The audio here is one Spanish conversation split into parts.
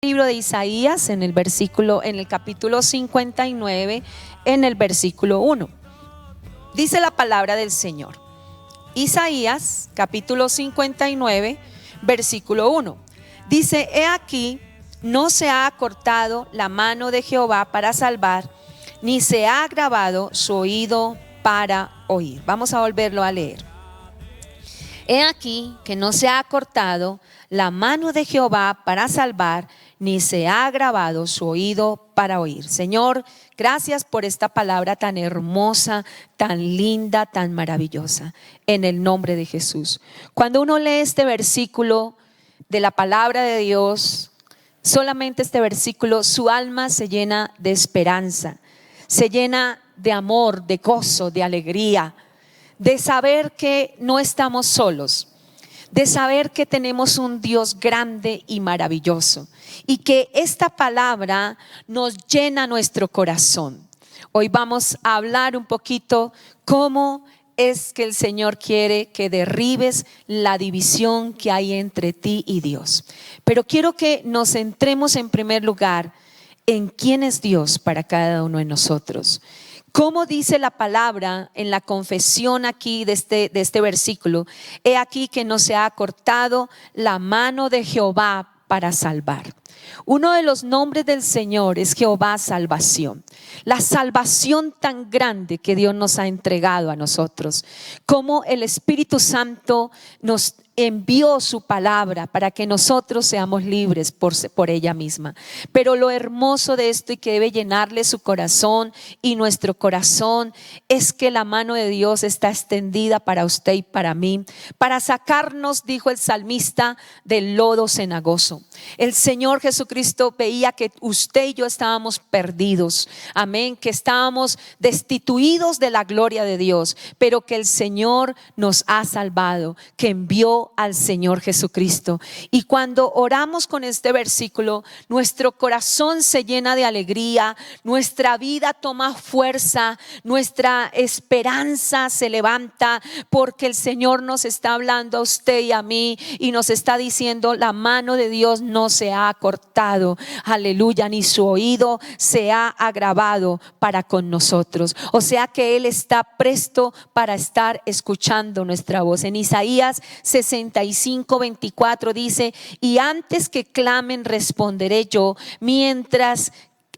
Libro de Isaías en el capítulo 59, en el versículo 1. Dice la palabra del Señor. Isaías capítulo 59, versículo 1. Dice: He aquí, no se ha acortado la mano de Jehová para salvar, ni se ha agravado su oído para oír. Vamos a volverlo a leer. He aquí que no se ha acortado la mano de Jehová para salvar, ni se ha agravado su oído para oír. Señor, gracias por esta palabra tan hermosa, tan linda, tan maravillosa, en el nombre de Jesús. Cuando uno lee este versículo de la palabra de Dios, solamente este versículo, su alma se llena de esperanza, se llena de amor, de gozo, de alegría, de saber que no estamos solos, de saber que tenemos un Dios grande y maravilloso y que esta palabra nos llena nuestro corazón. Hoy vamos a hablar un poquito cómo es que el Señor quiere que derribes la división que hay entre ti y Dios. Pero quiero que nos centremos en primer lugar en quién es Dios para cada uno de nosotros. ¿Cómo dice la palabra en la confesión aquí de este versículo? He aquí que no se ha acortado la mano de Jehová para salvar. Uno de los nombres del Señor es Jehová salvación. La salvación tan grande que Dios nos ha entregado a nosotros. Como el Espíritu Santo nos envió su palabra para que nosotros seamos libres por ella misma. Pero lo hermoso de esto y que debe llenarle su corazón y nuestro corazón es que la mano de Dios está extendida para usted y para mí, para sacarnos, dijo el salmista, del lodo cenagoso. El Señor Jesucristo veía que usted y yo estábamos perdidos, amén, que estábamos destituidos de la gloria de Dios, pero que el Señor nos ha salvado, que envió al Señor Jesucristo. Y cuando oramos con este versículo, nuestro corazón se llena de alegría, nuestra vida toma fuerza, nuestra esperanza se levanta, porque el Señor nos está hablando a usted y a mí y nos está diciendo: la mano de Dios no se ha cortado, aleluya, ni su oído se ha agravado para con nosotros. O sea que Él está presto para estar escuchando nuestra voz. En Isaías 65:24 dice: y antes que clamen responderé yo, mientras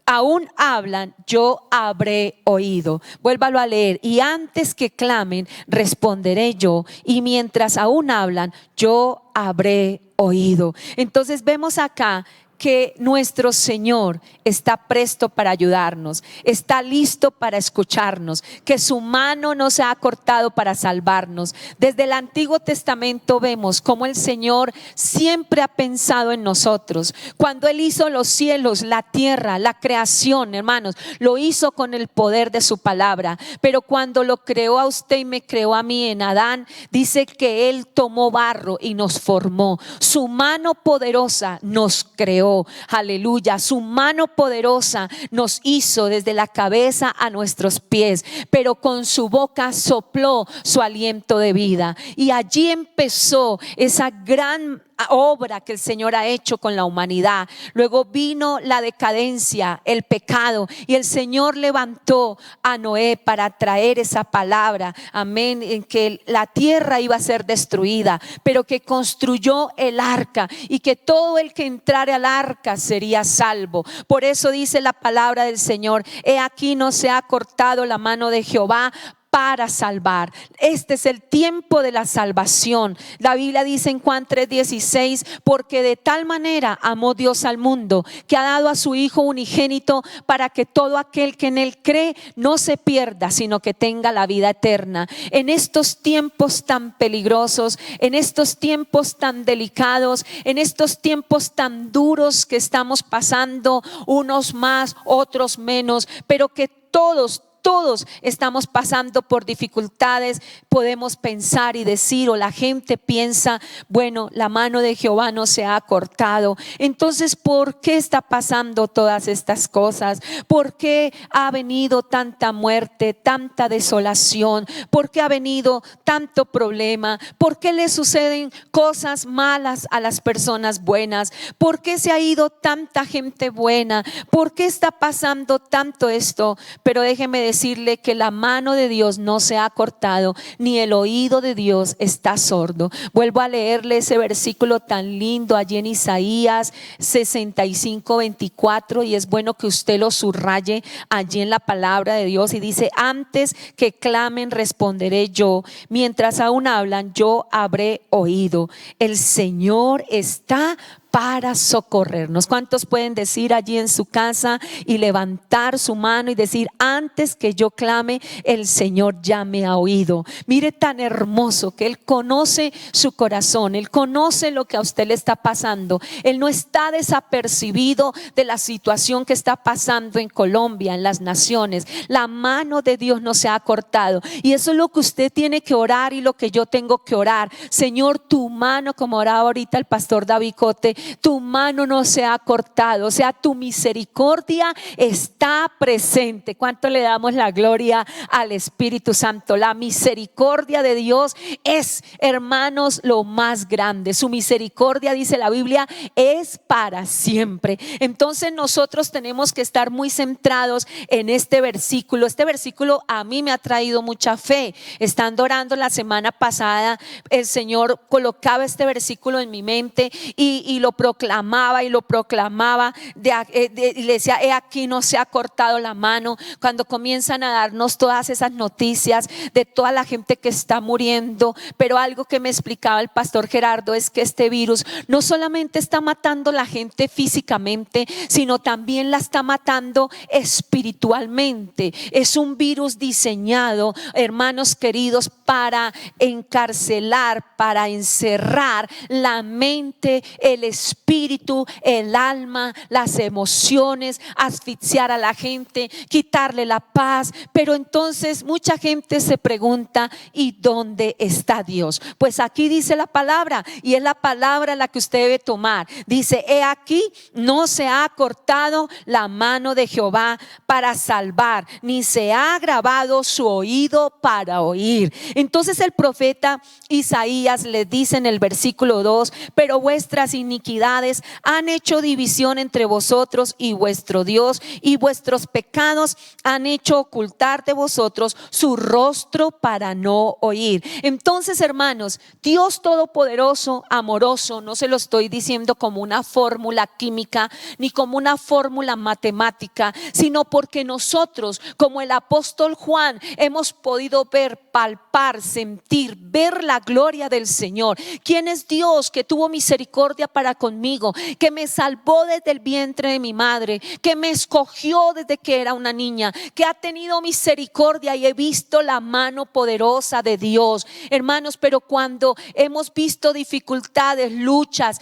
aún hablan yo habré oído. Vuélvalo a leer: y antes que clamen responderé yo, y mientras aún hablan yo habré oído. Entonces vemos acá que nuestro Señor está presto para ayudarnos, está listo para escucharnos, que su mano no se ha cortado para salvarnos. Desde el Antiguo Testamento vemos cómo el Señor siempre ha pensado en nosotros. Cuando Él hizo los cielos, la tierra, la creación, hermanos, lo hizo con el poder de su palabra. Pero cuando lo creó a usted y me creó a mí en Adán, dice que Él tomó barro y nos formó. Su mano poderosa nos creó. Aleluya, su mano poderosa nos hizo desde la cabeza a nuestros pies, pero con su boca sopló su aliento de vida. Y allí empezó esa gran obra que el Señor ha hecho con la humanidad. Luego vino la decadencia, el pecado, y el Señor levantó a Noé para traer esa palabra, amén, en que la tierra iba a ser destruida, pero que construyó el arca y que todo el que entrare al arca sería salvo. Por eso dice la palabra del Señor: he aquí no se ha cortado la mano de Jehová para salvar. Este es el tiempo de la salvación. La Biblia dice en Juan 3:16: porque de tal manera amó Dios al mundo, que ha dado a su Hijo unigénito, para que todo aquel que en Él cree no se pierda, sino que tenga la vida eterna. En estos tiempos tan peligrosos, en estos tiempos tan delicados, en estos tiempos tan duros que estamos pasando, unos más, otros menos, pero que todos todos estamos pasando por dificultades, podemos pensar y decir, o la gente piensa, bueno, la mano de Jehová no se ha cortado. Entonces, ¿por qué está pasando todas estas cosas? ¿Por qué ha venido tanta muerte, tanta desolación? ¿Por qué ha venido tanto problema? ¿Por qué le suceden cosas malas a las personas buenas? ¿Por qué se ha ido tanta gente buena? ¿Por qué está pasando tanto esto? Pero déjeme decirle que la mano de Dios no se ha cortado, ni el oído de Dios está sordo. Vuelvo a leerle ese versículo tan lindo allí en Isaías 65:24, y es bueno que usted lo subraye allí en la palabra de Dios, y dice: antes que clamen responderé yo, mientras aún hablan yo habré oído. El Señor está para socorrernos. ¿Cuántos pueden decir allí en su casa y levantar su mano y decir: antes que yo clame, el Señor ya me ha oído? Mire, tan hermoso que Él conoce su corazón, Él conoce lo que a usted le está pasando. Él no está desapercibido de la situación que está pasando en Colombia, en las naciones. La mano de Dios no se ha cortado, y eso es lo que usted tiene que orar y lo que yo tengo que orar. Señor, tu mano, como oraba ahorita el pastor David Cote, tu mano no se ha cortado, o sea, tu misericordia está presente. ¿Cuánto le damos la gloria al Espíritu Santo? La misericordia de Dios es, hermanos, lo más grande. Su misericordia, dice la Biblia, es para siempre. Entonces nosotros tenemos que estar muy centrados en este versículo. Este versículo a mí me ha traído mucha fe. Estando orando la semana pasada, el Señor colocaba este versículo en mi mente y lo proclamaba y lo proclamaba, y le decía: he aquí no se ha cortado la mano. Cuando comienzan a darnos todas esas noticias de toda la gente que está muriendo, pero algo que me explicaba el pastor Gerardo es que este virus no solamente está matando a la gente físicamente, sino también la está matando espiritualmente. Es un virus diseñado, hermanos queridos, para encarcelar, para encerrar la mente, el espíritu, el alma, las emociones, asfixiar a la gente, quitarle la paz. Pero entonces mucha gente se pregunta: ¿y dónde está Dios? Pues aquí dice la palabra, y es la palabra la que usted debe tomar. Dice: he aquí no se ha cortado la mano de Jehová para salvar, ni se ha agravado su oído para oír. Entonces el profeta Isaías le dice en el versículo 2: pero vuestras iniquidades han hecho división entre vosotros y vuestro Dios, y vuestros pecados han hecho ocultar de vosotros su rostro para no oír. Entonces, hermanos, Dios todopoderoso, amoroso, no se lo estoy diciendo como una fórmula química ni como una fórmula matemática, sino porque nosotros, como el apóstol Juan, hemos podido ver, palpar, sentir, ver la gloria del Señor. ¿Quién es Dios que tuvo misericordia para conmigo, que me salvó desde el vientre de mi madre, que me escogió desde que era una niña, que ha tenido misericordia, y he visto la mano poderosa de Dios, hermanos? Pero cuando hemos visto dificultades, luchas,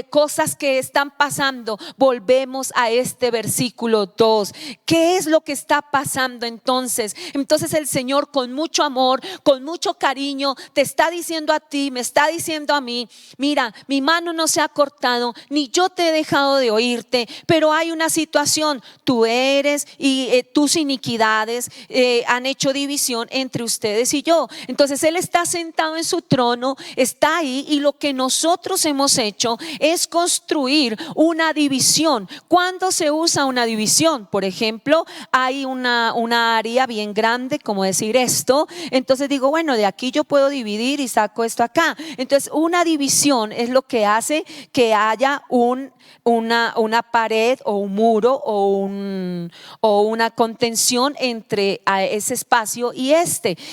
cosas que están pasando, volvemos a este versículo 2. ¿Qué es lo que está pasando entonces? Entonces el Señor, con mucho amor, con mucho cariño, te está diciendo a ti, me está diciendo a mí: mira, mi mano no se ha cortado, ni yo te he dejado de oírte, pero hay una situación. Tú eres y tus iniquidades han hecho división entre ustedes y yo. Entonces Él está sentado en su trono, está ahí, y lo que nosotros hemos hecho es construir una división. ¿Cuándo se usa una división? Por ejemplo, hay una área bien grande, como decir esto. Entonces digo: bueno, de aquí yo puedo dividir y saco esto acá. Entonces una división es lo que hace que haya una pared o un muro o una contención entre ese espacio y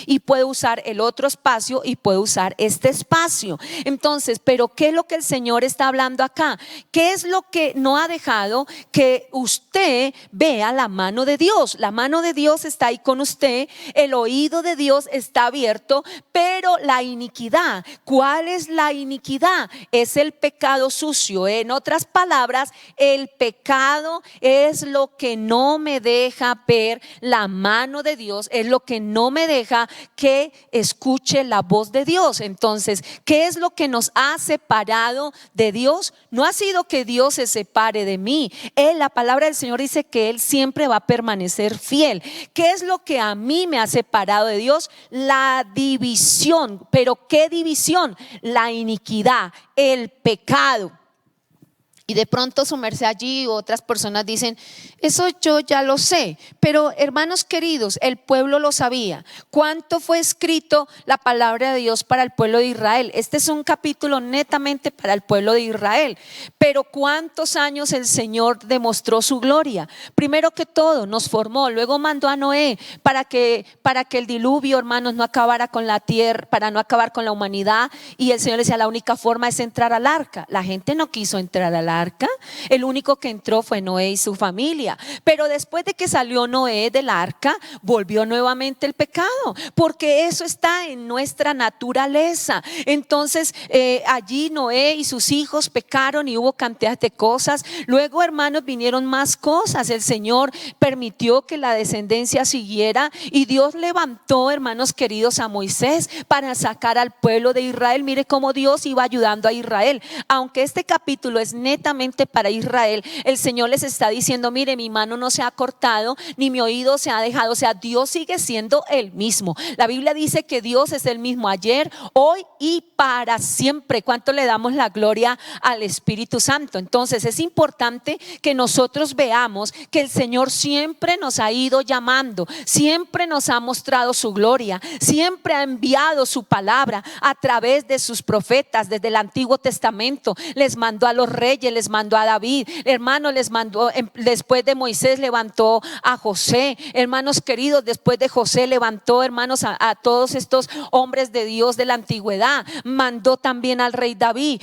y puede usar el otro espacio y puede usar este espacio. Entonces, pero ¿qué es lo que el Señor está hablando acá? ¿Qué es lo que no ha dejado que usted vea la mano de Dios? La mano de Dios está ahí con usted, el oído de Dios está abierto, pero la iniquidad, ¿cuál es la iniquidad? Es el pecado sucio. En otras palabras, palabras, el pecado es lo que no me deja ver la mano de Dios, es lo que no me deja que escuche la voz de Dios. Entonces, ¿qué es lo que nos ha separado de Dios? No ha sido que Dios se separe de mí. La palabra del Señor dice que Él siempre va a permanecer fiel. ¿Qué es lo que a mí me ha separado de Dios? La división. ¿Pero qué división? La iniquidad, el pecado. Y de pronto su merced allí, otras personas dicen, eso yo ya lo sé. Pero hermanos queridos, el pueblo lo sabía. ¿Cuánto fue escrito la palabra de Dios para el pueblo de Israel? Este es un capítulo netamente para el pueblo de Israel. Pero ¿cuántos años el Señor demostró su gloria? Primero que todo nos formó, luego mandó a Noé para que el diluvio, hermanos, no acabara con la tierra, para no acabar con la humanidad. Y el Señor decía, la única forma es entrar al arca. La gente no quiso entrar al arca. El único que entró fue Noé y su familia. Pero después de que salió Noé del arca, volvió nuevamente el pecado, porque eso está en nuestra naturaleza. Entonces allí Noé y sus hijos pecaron y hubo cantidad de cosas. Luego, hermanos, vinieron más cosas. El Señor permitió que la descendencia siguiera y Dios levantó, hermanos queridos, a Moisés para sacar al pueblo de Israel. Mire cómo Dios iba ayudando a Israel. Aunque este capítulo es netamente para Israel, el Señor les está diciendo, mire, mi mano no se ha cortado ni mi oído se ha dejado. O sea, Dios sigue siendo el mismo. La Biblia dice que Dios es el mismo ayer, hoy y para siempre. ¿Cuánto le damos la gloria al Espíritu Santo? Entonces es importante que nosotros veamos que el Señor siempre nos ha ido llamando, siempre nos ha mostrado su gloria, siempre ha enviado su palabra a través de sus profetas. Desde el Antiguo Testamento les mandó a los reyes, les mandó a David, hermanos, les mandó, después de Moisés levantó a José, hermanos queridos, después de José levantó, hermanos, a todos estos hombres de Dios de la antigüedad. Mandó también al rey David,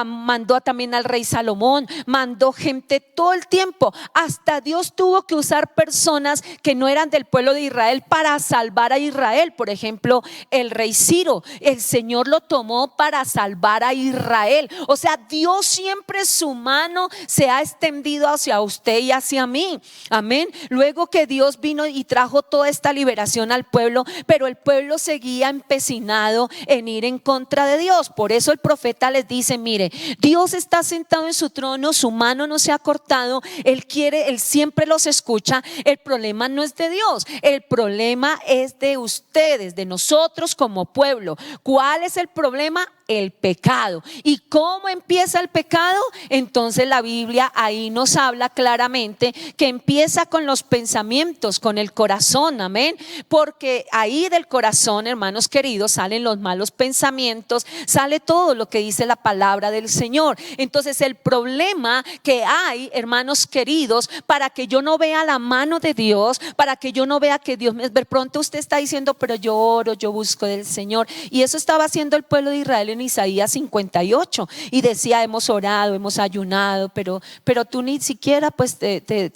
mandó también al rey Salomón, mandó gente todo el tiempo. Hasta Dios tuvo que usar personas que no eran del pueblo de Israel para salvar a Israel. Por ejemplo, el rey Ciro, el Señor lo tomó para salvar a Israel. O sea, Dios siempre, su mano se ha extendido hacia usted y hacia mí. Amén. Luego que Dios vino y trajo toda esta liberación al pueblo, pero el pueblo seguía empecinado en ir en contra de Dios. Por eso el profeta les dice, mire, Dios está sentado en su trono, su mano no se ha cortado, Él quiere, Él siempre los escucha. El problema no es de Dios, el problema es de ustedes, de nosotros como pueblo. ¿Cuál es el problema? El pecado. ¿Y cómo empieza el pecado? Entonces la Biblia ahí nos habla claramente que empieza con los pensamientos, con el corazón. Amén. Porque ahí del corazón, hermanos queridos, salen los malos pensamientos, sale todo lo que dice la palabra del Señor. Entonces el problema que hay, hermanos queridos, para que yo no vea la mano de Dios, para que yo no vea que Dios me ve, pronto usted está diciendo, pero yo oro, yo busco del Señor. Y eso estaba haciendo el pueblo de Israel en Isaías 58 y decía, hemos orado, hemos ayunado, pero tú ni siquiera pues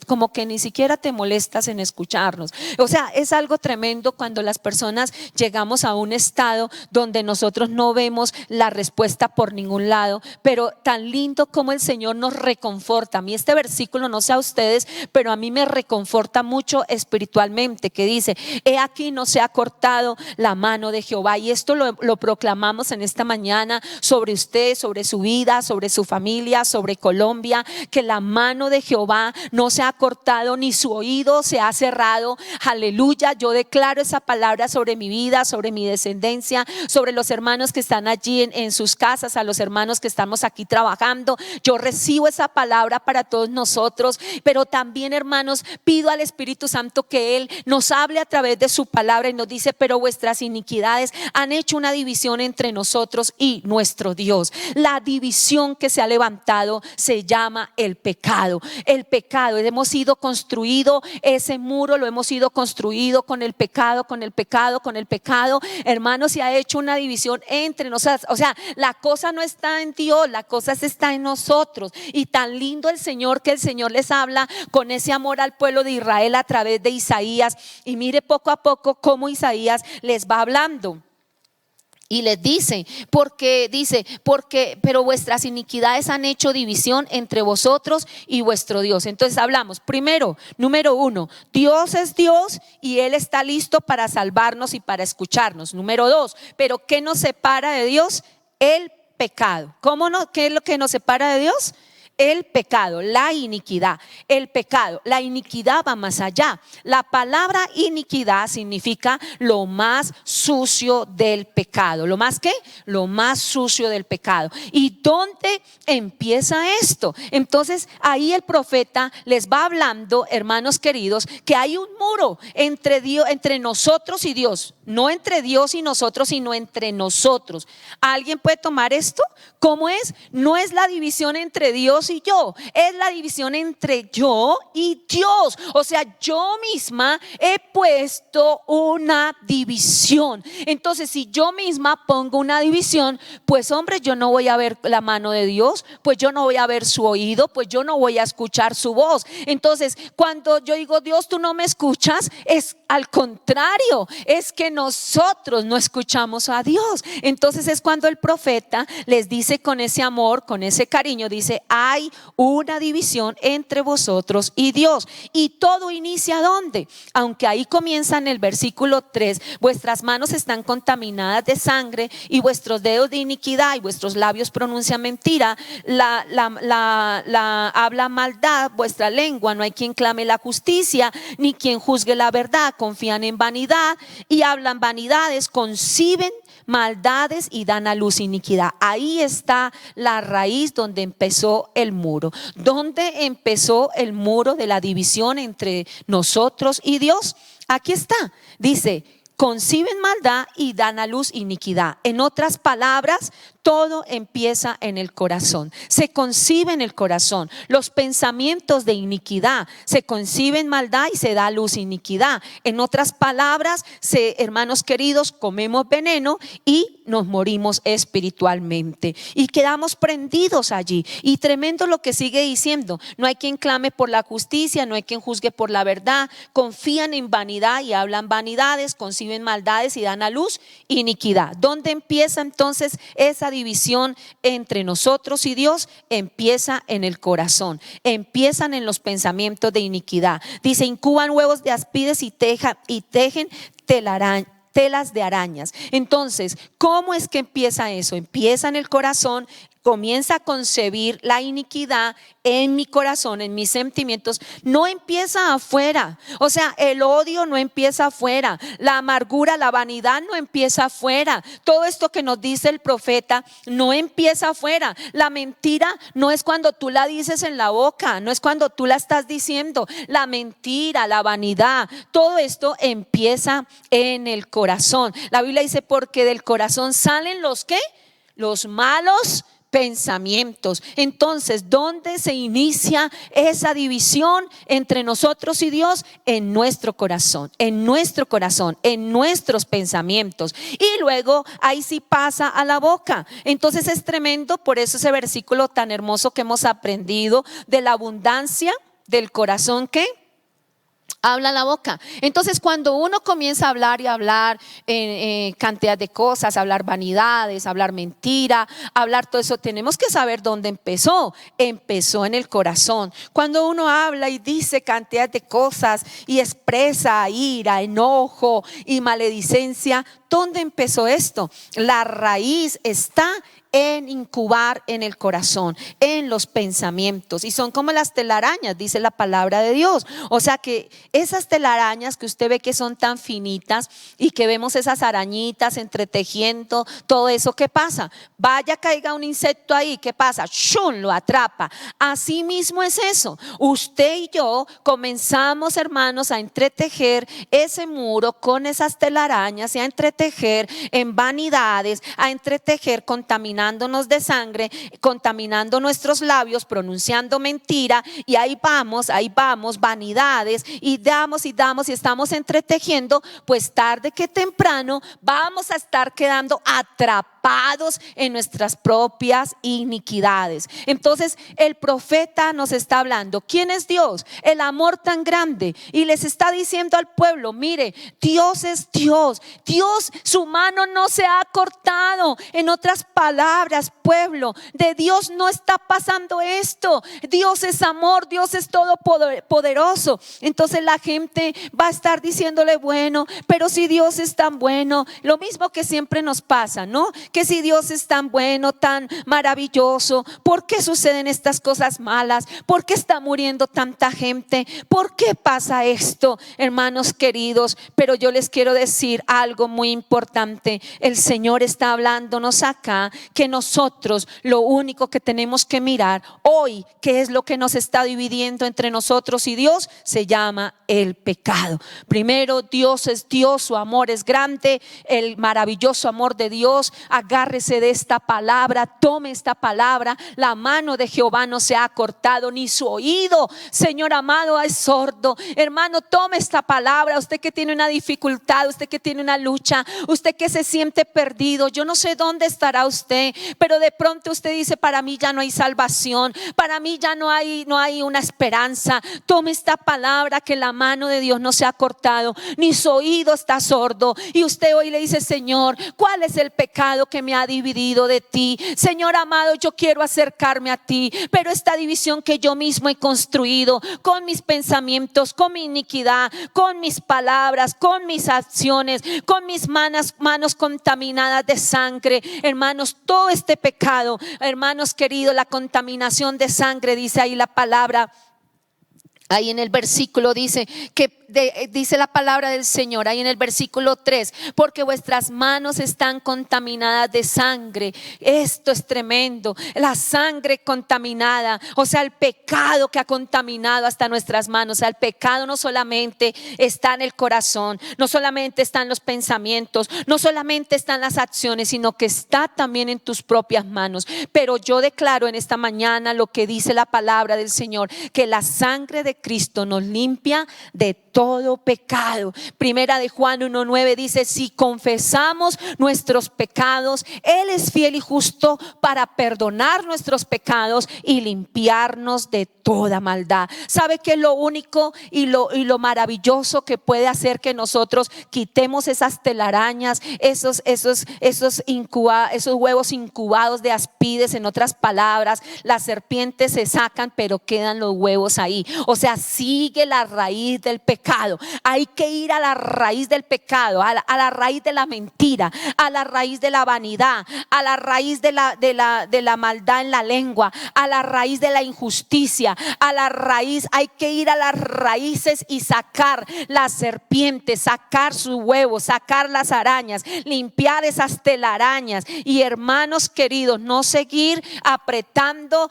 como que ni siquiera te molestas en escucharnos. O sea, es algo tremendo cuando las personas llegamos a un estado donde nosotros no vemos la respuesta por ningún lado, pero tan lindo como el Señor nos reconforta. A mí este versículo, no sé a ustedes, pero a mí me reconforta mucho espiritualmente, que dice, he aquí no se ha cortado la mano de Jehová. Y esto lo proclamamos en esta mañana sobre usted, sobre su vida, sobre su familia, sobre Colombia, que la mano de Jehová no se ha cortado ni su oído se ha cerrado. Aleluya. Yo declaro esa palabra sobre mi vida, sobre mi descendencia, sobre los hermanos que están allí en sus casas, a los hermanos que estamos aquí trabajando. Yo recibo esa palabra para todos nosotros, pero también, hermanos, pido al Espíritu Santo que Él nos hable a través de su palabra y nos dice, pero vuestras iniquidades han hecho una división entre nosotros y nuestro Dios. La división que se ha levantado se llama el pecado. El pecado, hemos sido construido, ese muro lo hemos sido construido con el pecado, con el pecado, con el pecado. Hermanos, se ha hecho una división entre nosotros. O sea, la cosa no está en Dios, la cosa está en nosotros. Y tan lindo el Señor, que el Señor les habla con ese amor al pueblo de Israel a través de Isaías. Y mire poco a poco cómo Isaías les va hablando. Y les dice, pero vuestras iniquidades han hecho división entre vosotros y vuestro Dios. Entonces hablamos, primero, número 1, Dios es Dios y Él está listo para salvarnos y para escucharnos. Número 2, pero ¿qué nos separa de Dios? El pecado. ¿Cómo no? ¿Qué es lo que nos separa de Dios? El pecado, la iniquidad, el pecado, la iniquidad va más allá. La palabra iniquidad significa lo más sucio del pecado. ¿Lo más qué? Lo más sucio del pecado. ¿Y dónde empieza esto? Entonces ahí el profeta les va hablando, hermanos queridos, que hay un muro entre Dios, entre nosotros y Dios. No entre Dios y nosotros, sino entre nosotros. ¿Alguien puede tomar esto? ¿Cómo es? No es la división entre Dios y yo, es la división entre yo y Dios. O sea, yo misma he puesto una división. Entonces, si yo misma pongo una división, pues hombre, yo no voy a ver la mano de Dios, pues yo no voy a ver su oído, pues yo no voy a escuchar su voz. Entonces, cuando yo digo, Dios, tú no me escuchas, es al contrario, es que nosotros no escuchamos a Dios. Entonces es cuando el profeta les dice con ese amor, con ese cariño, dice, hay una división entre vosotros y Dios. Y todo inicia ¿dónde? Aunque ahí comienza en el versículo 3, vuestras manos están contaminadas de sangre y vuestros dedos de iniquidad y vuestros labios pronuncian mentira, habla maldad, vuestra lengua, no hay quien clame la justicia, ni quien juzgue la verdad, confían en vanidad y hablan vanidades, conciben maldades y dan a luz iniquidad. Ahí está la raíz donde empezó el muro. ¿Dónde empezó el muro de la división entre nosotros y Dios? Aquí está, dice, conciben maldad y dan a luz iniquidad. En otras palabras, todo empieza en el corazón, se concibe en el corazón. Los pensamientos de iniquidad, se conciben maldad y se da a luz iniquidad. En otras palabras, hermanos queridos, comemos veneno y nos morimos espiritualmente y quedamos prendidos allí. Y tremendo lo que sigue diciendo, no hay quien clame por la justicia, no hay quien juzgue por la verdad, confían en vanidad y hablan vanidades, conciben maldades y dan a luz iniquidad. ¿Dónde empieza entonces esa división entre nosotros y Dios? Empieza en el corazón, empiezan en los pensamientos de iniquidad. Dice, incuban huevos de áspides y tejen telas de arañas. Entonces, ¿cómo es que empieza eso? Empieza en el corazón. Comienza a concebir la iniquidad en mi corazón, en mis sentimientos. No empieza afuera. O sea, el odio no empieza afuera. La amargura, la vanidad no empieza afuera. Todo esto que nos dice el profeta no empieza afuera. La mentira no es cuando tú la dices en la boca, no es cuando tú la estás diciendo. La mentira, la vanidad, todo esto empieza en el corazón. La Biblia dice, porque del corazón salen los ¿qué? Los malos pensamientos. Entonces, ¿dónde se inicia esa división entre nosotros y Dios? En nuestro corazón, en nuestro corazón, en nuestros pensamientos. Y luego ahí sí pasa a la boca. Entonces es tremendo, por eso ese versículo tan hermoso que hemos aprendido, de la abundancia del corazón, ¿qué? Habla la boca. Entonces cuando uno comienza a hablar y hablar cantidad de cosas, hablar vanidades, hablar mentira, hablar todo eso, tenemos que saber dónde empezó. Empezó en el corazón. Cuando uno habla y dice cantidad de cosas y expresa ira, enojo y maledicencia, ¿dónde empezó esto? La raíz está en incubar en el corazón, en los pensamientos, y son como las telarañas, dice la palabra de Dios. O sea que esas telarañas que usted ve que son tan finitas y que vemos esas arañitas entretejiendo, todo eso, ¿qué pasa? Vaya, caiga un insecto ahí, ¿qué pasa? ¡Shum! Lo atrapa. Así mismo es eso. Usted y yo comenzamos, hermanos, a entretejer ese muro con esas telarañas y a entretejer en vanidades, a entretejer contaminándonos de sangre, contaminando nuestros labios, pronunciando mentira, y ahí vamos, vanidades, y damos y estamos entretejiendo, pues tarde que temprano vamos a estar quedando atrapados atrapados en nuestras propias iniquidades. Entonces el profeta nos está hablando. ¿Quién es Dios? El amor tan grande. Y les está diciendo al pueblo, mire, Dios es Dios. Dios, su mano no se ha cortado. En otras palabras, pueblo, de Dios no está pasando esto. Dios es amor, Dios es todopoderoso. Entonces la gente va a estar diciéndole, bueno, pero si Dios es tan bueno, lo mismo que siempre nos pasa, ¿no? Que si Dios es tan bueno, tan maravilloso, ¿por qué suceden estas cosas malas? ¿Por qué está muriendo tanta gente? ¿Por qué pasa esto, hermanos queridos? Pero yo les quiero decir algo muy importante. El Señor está hablándonos acá que nosotros lo único que tenemos que mirar hoy, que es lo que nos está dividiendo entre nosotros y Dios, se llama el pecado. Primero, Dios es Dios, su amor es grande, el maravilloso amor de Dios. Agárrese de esta palabra, tome esta palabra. La mano de Jehová no se ha cortado, ni su oído, Señor amado, es sordo. Hermano, tome esta palabra. Usted que tiene una dificultad, usted que tiene una lucha, usted que se siente perdido, yo no sé dónde estará usted, pero de pronto usted dice, para mí ya no hay salvación, para mí ya no hay una esperanza. Tome esta palabra, que la mano de Dios no se ha cortado, ni su oído está sordo. Y usted hoy le dice, Señor, ¿cuál es el pecado que me ha dividido de ti? Señor amado, yo quiero acercarme a ti, pero esta división que yo mismo he construido con mis pensamientos, con mi iniquidad, con mis palabras, con mis acciones, con mis manos contaminadas de sangre, hermanos, todo este pecado, hermanos queridos, la contaminación de sangre, dice ahí la palabra. Ahí en el versículo dice dice la palabra del Señor, ahí en el versículo 3, porque vuestras manos están contaminadas de sangre. Esto es tremendo, la sangre contaminada, o sea, el pecado que ha contaminado hasta nuestras manos. O sea, el pecado no solamente está en el corazón, no solamente está en los pensamientos, no solamente está en las acciones, sino que está también en tus propias manos. Pero yo declaro en esta mañana lo que dice la palabra del Señor, que la sangre de Cristo nos limpia de todo pecado. Primera de Juan 1:9 dice, si confesamos nuestros pecados, Él es fiel y justo para perdonar nuestros pecados y limpiarnos de toda maldad. ¿Sabe qué es lo único y lo maravilloso que puede hacer que nosotros quitemos esas telarañas, esos huevos incubados de aspides? En otras palabras, las serpientes se sacan, pero quedan los huevos ahí. O sea, sigue la raíz del pecado. Hay que ir a la raíz del pecado, a la raíz de la mentira, a la raíz de la vanidad, a la raíz de la maldad en la lengua, a la raíz de la injusticia, a la raíz. Hay que ir a las raíces y sacar las serpientes, sacar sus huevos, sacar las arañas, limpiar esas telarañas. Y hermanos queridos, no seguir apretando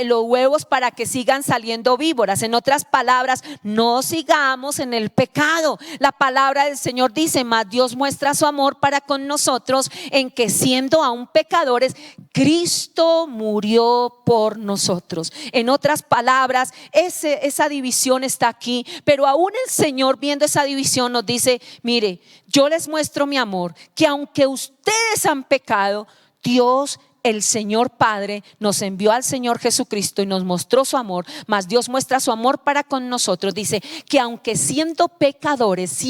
los huevos para que sigan saliendo víboras. En otras palabras, no sigamos en el pecado. La palabra del Señor dice, mas Dios muestra su amor para con nosotros en que siendo aún pecadores, Cristo murió por nosotros. En otras palabras, esa división está aquí, pero aún el Señor, viendo esa división, nos dice, mire, yo les muestro mi amor, que aunque ustedes han pecado, Dios, el Señor Padre, nos envió al Señor Jesucristo y nos mostró su amor. Mas Dios muestra su amor para con nosotros. Dice que aunque siendo pecadores,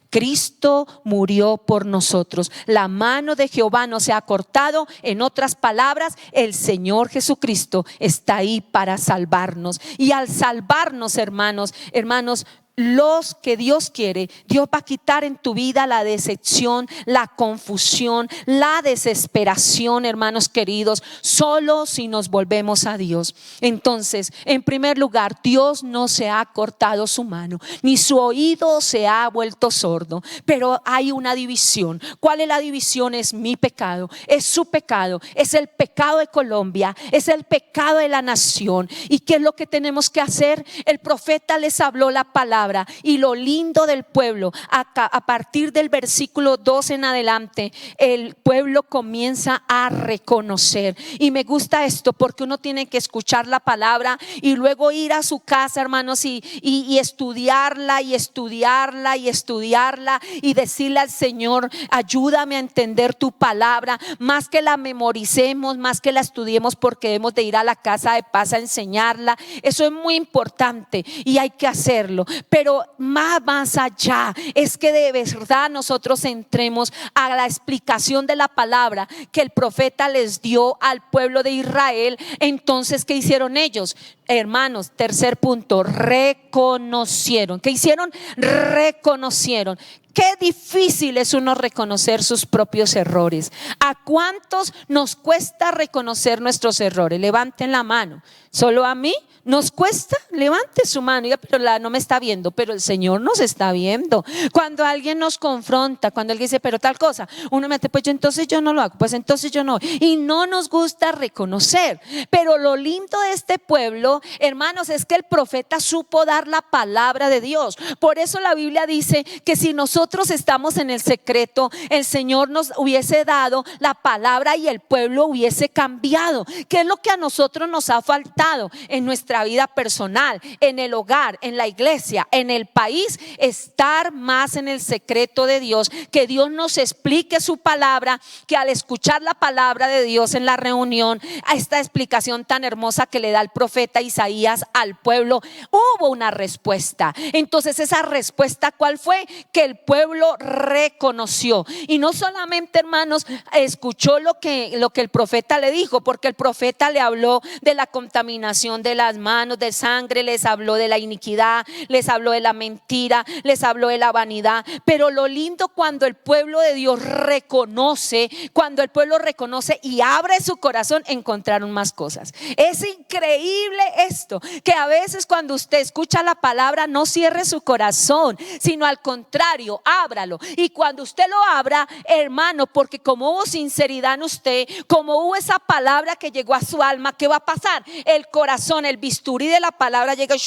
Cristo murió por nosotros. La mano de Jehová no se ha cortado. En otras palabras, el Señor Jesucristo está ahí para salvarnos. Y al salvarnos, hermanos, los que Dios quiere, Dios va a quitar en tu vida la decepción, la confusión, la desesperación, hermanos queridos, solo si nos volvemos a Dios. Entonces, en primer lugar, Dios no se ha cortado su mano, ni su oído se ha vuelto sordo, pero hay una división. ¿Cuál es la división? Es mi pecado, es su pecado, es el pecado de Colombia, es el pecado de la nación. ¿Y qué es lo que tenemos que hacer? El profeta les habló la palabra. palabra. Y lo lindo del pueblo, a partir del versículo 2 en adelante, el pueblo comienza a reconocer. Y me gusta esto porque uno tiene que escuchar la palabra y luego ir a su casa, hermanos, y estudiarla y estudiarla y estudiarla y decirle al Señor: ayúdame a entender tu palabra, más que la memoricemos, más que la estudiemos, porque debemos de ir a la casa de paz a enseñarla. Eso es muy importante y hay que hacerlo, pero más allá es que de verdad nosotros entremos a la explicación de la palabra que el profeta les dio al pueblo de Israel. Entonces, ¿qué hicieron ellos? Hermanos, tercer punto, reconocieron. ¿Qué hicieron? Reconocieron. Qué difícil es uno reconocer sus propios errores. ¿A cuántos nos cuesta reconocer nuestros errores? Levanten la mano. ¿Solo a mí nos cuesta? Levante su mano. Diga: pero no me está viendo. Pero el Señor nos está viendo. Cuando alguien nos confronta, cuando alguien dice: pero tal cosa, uno mete: pues entonces yo no lo hago, pues entonces yo no. Y no nos gusta reconocer. Pero lo lindo de este pueblo, hermanos, es que el profeta supo dar la palabra de Dios. Por eso la Biblia dice que si nosotros estamos en el secreto, el Señor nos hubiese dado la palabra y el pueblo hubiese cambiado. ¿Qué es lo que a nosotros nos ha faltado en nuestra vida personal, en el hogar, en la iglesia, en el país? Estar más en el secreto de Dios, que Dios nos explique su palabra, que al escuchar la palabra de Dios en la reunión, a esta explicación tan hermosa que le da el profeta Isaías al pueblo, hubo una respuesta. Entonces, esa respuesta, ¿cuál fue? Que el pueblo reconoció. Y no solamente, hermanos, escuchó lo que el profeta le dijo, porque el profeta le habló de la contaminación de las manos, de sangre, les habló de la iniquidad, les habló de la mentira, les habló de la vanidad. Pero lo lindo, cuando el pueblo de Dios reconoce, cuando el pueblo reconoce y abre su corazón, encontraron más cosas. Es increíble esto, que a veces cuando usted escucha la palabra, no cierre su corazón, sino al contrario, ábralo. Y cuando usted lo abra, hermano, porque como hubo sinceridad en usted, como hubo esa palabra que llegó a su alma, ¿qué va a pasar? El corazón, el bisturí de la palabra llega y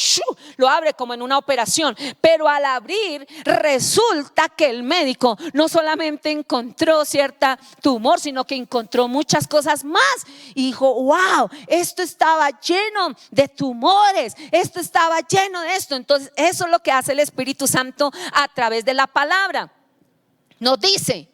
lo abre como en una operación. Pero al abrir, resulta que el médico no solamente encontró cierta tumor, sino que encontró muchas cosas más. Y dijo: wow, esto estaba lleno de tumores, esto estaba lleno de esto. Entonces, eso es lo que hace el Espíritu Santo a través de la palabra. Nos dice: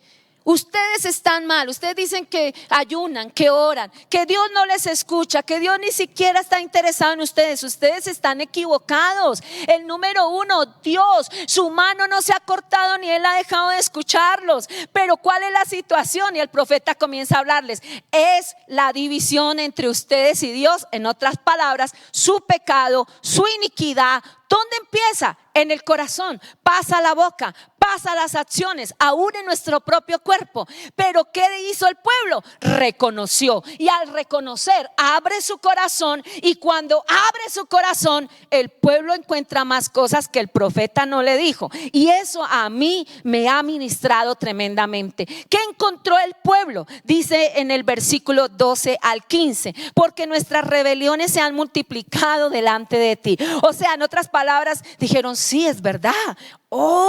ustedes están mal, ustedes dicen que ayunan, que oran, que Dios no les escucha, que Dios ni siquiera está interesado en ustedes. Ustedes están equivocados. El número uno, Dios, su mano no se ha cortado ni Él ha dejado de escucharlos. Pero ¿cuál es la situación? Y el profeta comienza a hablarles: es la división entre ustedes y Dios. En otras palabras, su pecado, su iniquidad. ¿Dónde empieza? En el corazón, pasa a la boca, pasa a las acciones, aún en nuestro propio cuerpo. Pero ¿qué hizo el pueblo? Reconoció. Y al reconocer, abre su corazón. Y cuando abre su corazón, el pueblo encuentra más cosas que el profeta no le dijo. Y eso a mí me ha ministrado tremendamente. ¿Qué encontró el pueblo? Dice en el versículo 12 al 15: porque nuestras rebeliones se han multiplicado delante de ti. O sea, en otras palabras, dijeron: sí, es verdad.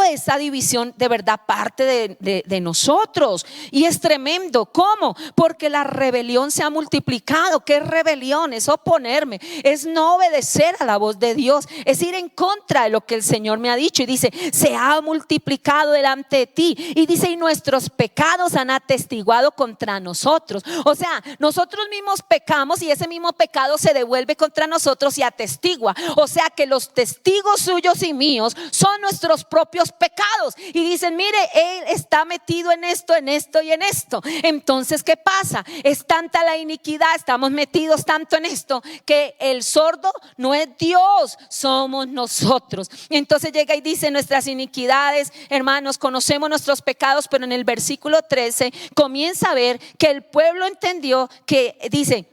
Esa división de verdad parte de nosotros. Y es tremendo. ¿Cómo? Porque la rebelión se ha multiplicado. ¿Qué es rebelión? Es oponerme, es no obedecer a la voz de Dios, es ir en contra de lo que el Señor me ha dicho. Y dice: se ha multiplicado delante de ti. Y dice: y nuestros pecados han atestiguado contra nosotros. O sea, nosotros mismos pecamos y ese mismo pecado se devuelve contra nosotros y atestigua. O sea que los testigos suyos y míos son nuestros propios pecados. Y dicen: mire, él está metido en esto, en esto y en esto. Entonces, ¿qué pasa? Es tanta la iniquidad, estamos metidos tanto en esto, que el sordo no es Dios, somos nosotros. Entonces llega y dice: nuestras iniquidades, hermanos, conocemos nuestros pecados. Pero en el versículo 13 comienza a ver que el pueblo entendió que dice: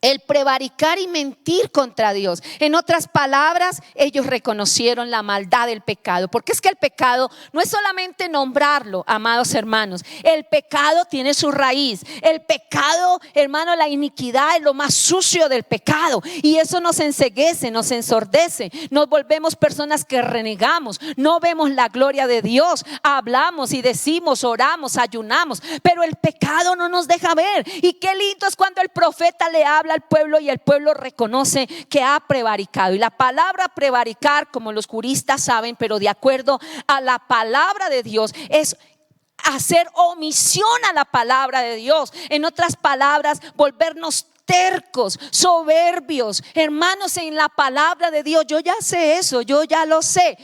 El prevaricar y mentir contra Dios. En otras palabras, ellos reconocieron la maldad del pecado, porque es que el pecado no es solamente nombrarlo, amados hermanos. El pecado tiene su raíz. El pecado, hermano, la iniquidad es lo más sucio del pecado, y eso nos enceguece, nos ensordece. Nos volvemos personas que renegamos, no vemos la gloria de Dios, hablamos y decimos, oramos, ayunamos, pero el pecado no nos deja ver. Y qué lindo es cuando el profeta le habla al pueblo y el pueblo reconoce que ha prevaricado. Y la palabra prevaricar, como los juristas saben, pero de acuerdo a la palabra de Dios, es hacer omisión a la palabra de Dios. En otras palabras, volvernos tercos, soberbios, hermanos, en la palabra de Dios. Yo ya sé eso, yo ya lo sé.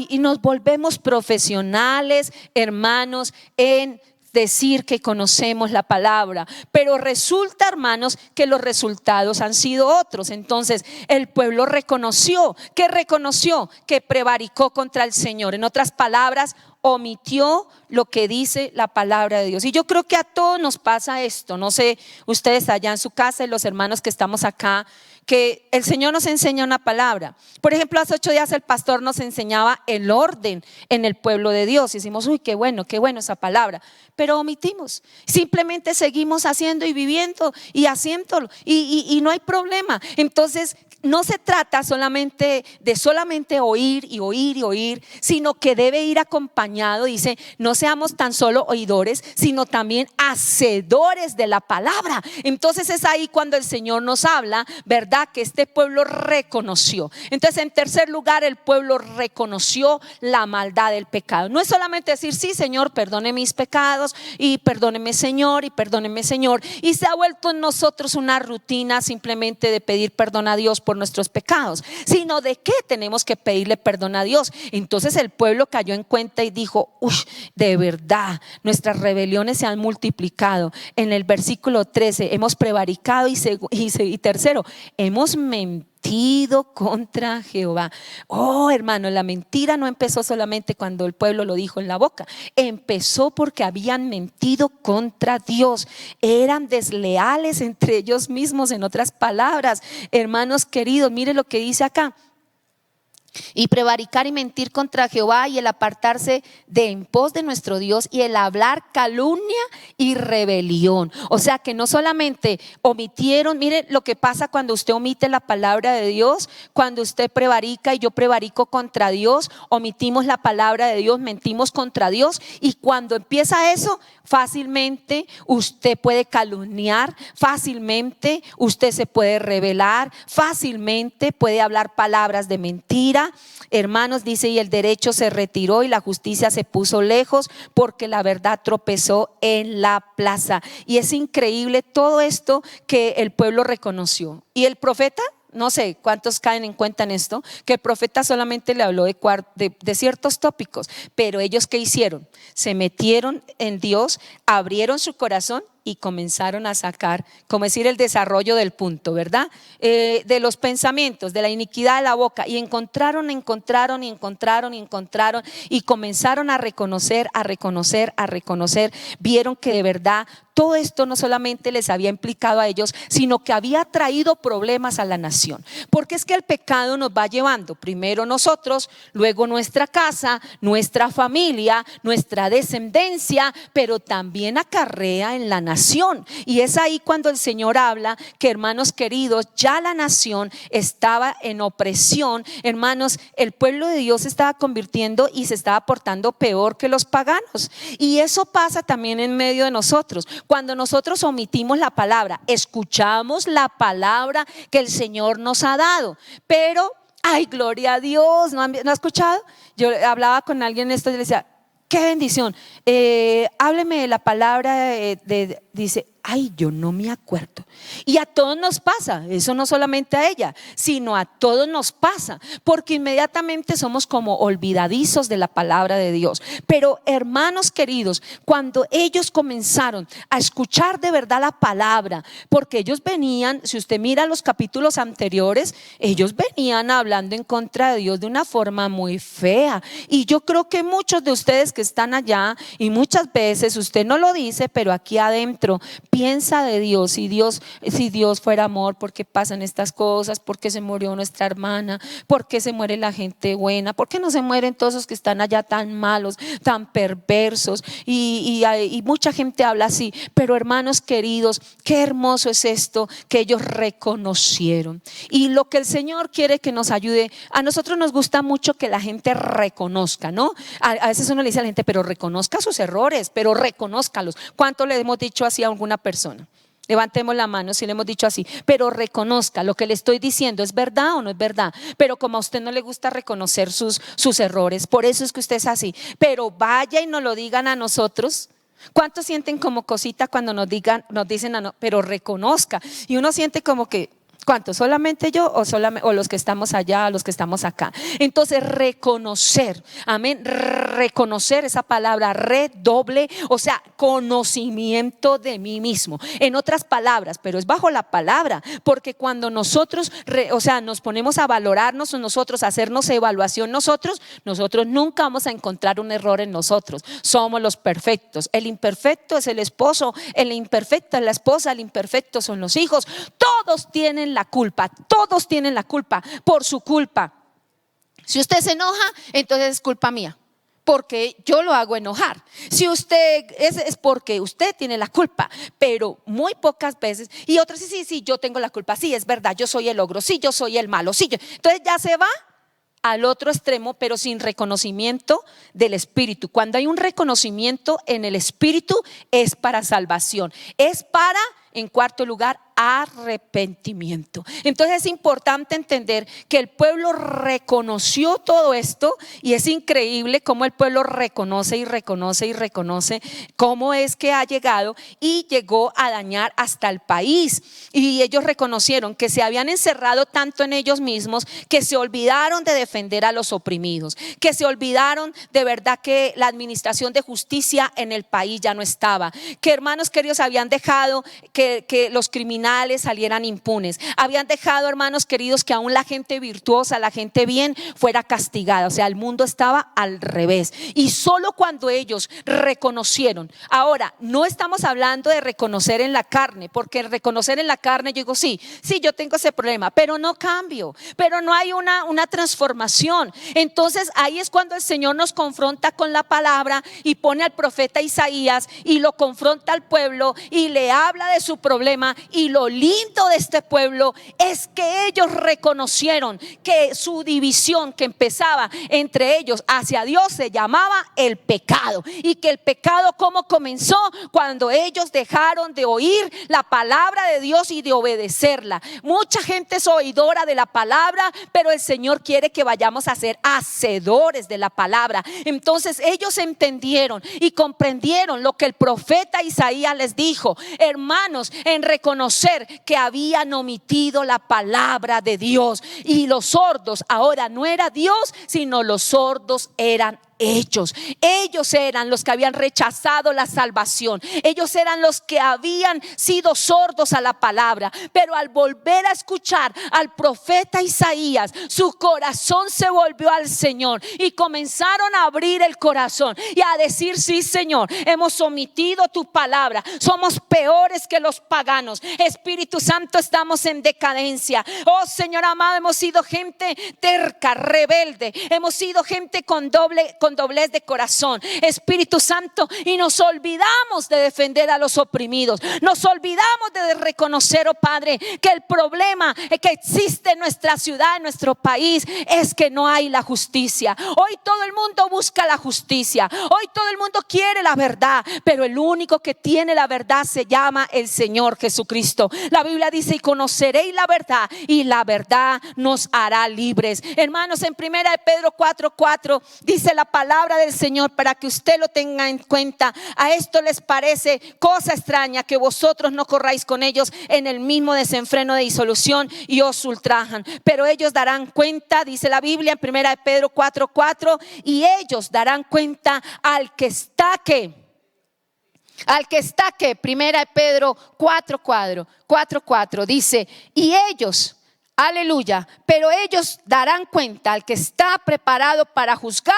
Y nos volvemos profesionales, hermanos, en decir que conocemos la palabra, pero resulta, hermanos, que los resultados han sido otros. Entonces el pueblo reconoció que prevaricó contra el Señor. En otras palabras, omitió lo que dice la palabra de Dios. Y yo creo que a todos nos pasa esto. No sé, ustedes allá en su casa y los hermanos que estamos acá, que el Señor nos enseña una palabra. Por ejemplo, hace 8 días el pastor nos enseñaba el orden en el pueblo de Dios. Y decimos, uy, qué bueno esa palabra. Pero omitimos, simplemente seguimos haciendo y viviendo y haciéndolo, y no hay problema. Entonces no se trata solamente de oír y oír y oír, sino que debe ir acompañado. Dice, no seamos tan solo oidores, sino también hacedores de la palabra. Entonces es ahí cuando el Señor nos habla, ¿verdad? Que este pueblo reconoció. Entonces, en tercer lugar, el pueblo reconoció la maldad del pecado. No es solamente decir, sí, Señor, perdone mis pecados, y perdóneme, Señor, y perdóneme, Señor. Y se ha vuelto en nosotros una rutina simplemente de pedir perdón a Dios por nuestros pecados, sino de qué tenemos que pedirle perdón a Dios. Entonces el pueblo cayó en cuenta y dijo, uy, de verdad nuestras rebeliones se han multiplicado. En el versículo 13, hemos prevaricado, y tercero, hemos mentido contra Jehová. Hermano, la mentira no empezó solamente cuando el pueblo lo dijo en la boca, empezó porque habían mentido contra Dios, eran desleales entre ellos mismos. En otras palabras, hermanos queridos, mire lo que dice acá: y prevaricar y mentir contra Jehová, y el apartarse de en pos de nuestro Dios, y el hablar calumnia y rebelión. O sea que no solamente omitieron. Mire lo que pasa cuando usted omite la palabra de Dios, cuando usted prevarica y yo prevarico contra Dios, omitimos la palabra de Dios, mentimos contra Dios, y cuando empieza eso, fácilmente usted puede calumniar, fácilmente usted se puede rebelar, fácilmente puede hablar palabras de mentira. Hermanos, dice, y el derecho se retiró y la justicia se puso lejos, porque la verdad tropezó en la plaza. Y es increíble todo esto que el pueblo reconoció. Y el profeta, no sé cuántos caen en cuenta en esto, que el profeta solamente le habló de ciertos tópicos, pero ellos ¿qué hicieron? Se metieron en Dios, abrieron su corazón y comenzaron a sacar, como decir, el desarrollo del punto, ¿verdad? De los pensamientos, de la iniquidad de la boca, y encontraron, y comenzaron a reconocer, vieron que de verdad todo esto no solamente les había implicado a ellos, sino que había traído problemas a la nación. Porque es que el pecado nos va llevando primero nosotros, luego nuestra casa, nuestra familia, nuestra descendencia, pero también acarrea en la nación. Y es ahí cuando el Señor habla que, hermanos queridos, ya la nación estaba en opresión. Hermanos, el pueblo de Dios se estaba convirtiendo y se estaba portando peor que los paganos. Y eso pasa también en medio de nosotros. Cuando nosotros omitimos la palabra, escuchamos la palabra que el Señor nos ha dado, pero, ay, gloria a Dios, ¿no ha escuchado? Yo hablaba con alguien esto y le decía, qué bendición, hábleme de la palabra, dice, ay, yo no me acuerdo. Y a todos nos pasa, eso no solamente a ella, sino a todos nos pasa, porque inmediatamente somos como olvidadizos de la palabra de Dios. Pero, hermanos queridos, cuando ellos comenzaron a escuchar de verdad la palabra, porque ellos venían, si usted mira los capítulos anteriores, ellos venían hablando en contra de Dios de una forma muy fea. Y yo creo que muchos de ustedes que están allá, y muchas veces usted no lo dice, pero aquí adentro piensa de Dios, si Dios fuera amor, ¿por qué pasan estas cosas? ¿Por qué se murió nuestra hermana? ¿Por qué se muere la gente buena? ¿Por qué no se mueren todos los que están allá tan malos, tan perversos? Y mucha gente habla así, pero hermanos queridos, qué hermoso es esto que ellos reconocieron. Y lo que el Señor quiere que nos ayude, a nosotros nos gusta mucho que la gente reconozca, ¿no? A veces uno le dice a la gente, pero reconozca sus errores, pero reconózcalos. ¿Cuánto le hemos dicho así a alguna persona? Levantemos la mano si le hemos dicho así, pero reconozca lo que le estoy diciendo, ¿es verdad o no es verdad? Pero como a usted no le gusta reconocer sus errores, por eso es que usted es así. Pero vaya y nos lo digan a nosotros. ¿Cuántos sienten como cosita cuando nos dicen pero reconozca? Y uno siente como que, ¿cuántos? ¿Solamente yo o los que estamos allá, los que estamos acá? Entonces reconocer, amén, reconocer esa palabra redoble, o sea, conocimiento de mí mismo. En otras palabras, pero es bajo la palabra, porque cuando nosotros, nos ponemos a valorarnos nosotros, a hacernos evaluación nosotros nunca vamos a encontrar un error en nosotros. Somos los perfectos. El imperfecto es el esposo, el imperfecta es la esposa, el imperfecto son los hijos. Todos tienen la culpa, todos tienen la culpa por su culpa. Si usted se enoja, entonces es culpa mía, porque yo lo hago enojar. Si usted es porque usted tiene la culpa, pero muy pocas veces. Y otras sí, yo tengo la culpa, sí, es verdad, yo soy el ogro, sí, yo soy el malo, sí, entonces ya se va al otro extremo, pero sin reconocimiento del Espíritu. Cuando hay un reconocimiento en el Espíritu, es para salvación, es para, en cuarto lugar, arrepentimiento. Entonces es importante entender que el pueblo reconoció todo esto, y es increíble cómo el pueblo reconoce y reconoce y reconoce cómo es que ha llegado y llegó a dañar hasta el país. Y ellos reconocieron que se habían encerrado tanto en ellos mismos que se olvidaron de defender a los oprimidos, que se olvidaron de verdad que la administración de justicia en el país ya no estaba, que hermanos queridos habían dejado que los criminales salieran impunes, habían dejado, hermanos queridos, que aún la gente virtuosa, la gente bien fuera castigada. O sea, el mundo estaba al revés. Y solo cuando ellos reconocieron, ahora no estamos hablando de reconocer en la carne, porque reconocer en la carne, yo digo sí, yo tengo ese problema, pero no cambio, pero no hay una transformación. Entonces ahí es cuando el Señor nos confronta con la palabra y pone al profeta Isaías y lo confronta al pueblo y le habla de su problema. Y lo lindo de este pueblo es que ellos reconocieron que su división que empezaba entre ellos hacia Dios se llamaba el pecado, y que el pecado ¿cómo comenzó? Cuando ellos dejaron de oír la palabra de Dios y de obedecerla. Mucha gente es oidora de la palabra, pero el Señor quiere que vayamos a ser hacedores de la palabra. Entonces ellos entendieron y comprendieron lo que el profeta Isaías les dijo, hermanos, en reconocer que habían omitido la palabra de Dios. Y los sordos ahora no era Dios, sino los sordos eran ellos eran los que habían rechazado la salvación. Ellos eran los que habían sido sordos a la palabra, pero al volver a escuchar al profeta Isaías, su corazón se volvió al Señor y comenzaron a abrir el corazón y a decir: sí, Señor, hemos omitido tu palabra, somos peores que los paganos. Espíritu Santo, estamos en decadencia. Oh Señor amado, hemos sido gente terca, rebelde, hemos sido gente con doblez de corazón, Espíritu Santo, y nos olvidamos de defender a los oprimidos. Nos olvidamos de reconocer, oh Padre, que el problema que existe en nuestra ciudad, en nuestro país, es que no hay la justicia. Hoy todo el mundo busca la justicia, hoy todo el mundo quiere la verdad, pero el único que tiene la verdad se llama el Señor Jesucristo. La Biblia dice: y conoceréis la verdad, y la verdad nos hará libres. Hermanos, en 1 Pedro 4:4 dice la palabra del Señor, para que usted lo tenga en cuenta: a esto les parece cosa extraña que vosotros no corráis con ellos en el mismo desenfreno de disolución y os ultrajan, pero ellos darán cuenta, dice la Biblia en 1 Pedro 4:4, y ellos darán cuenta al que está que 1 Pedro 4:4 dice: y ellos Aleluya. Pero ellos darán cuenta al que está preparado para juzgar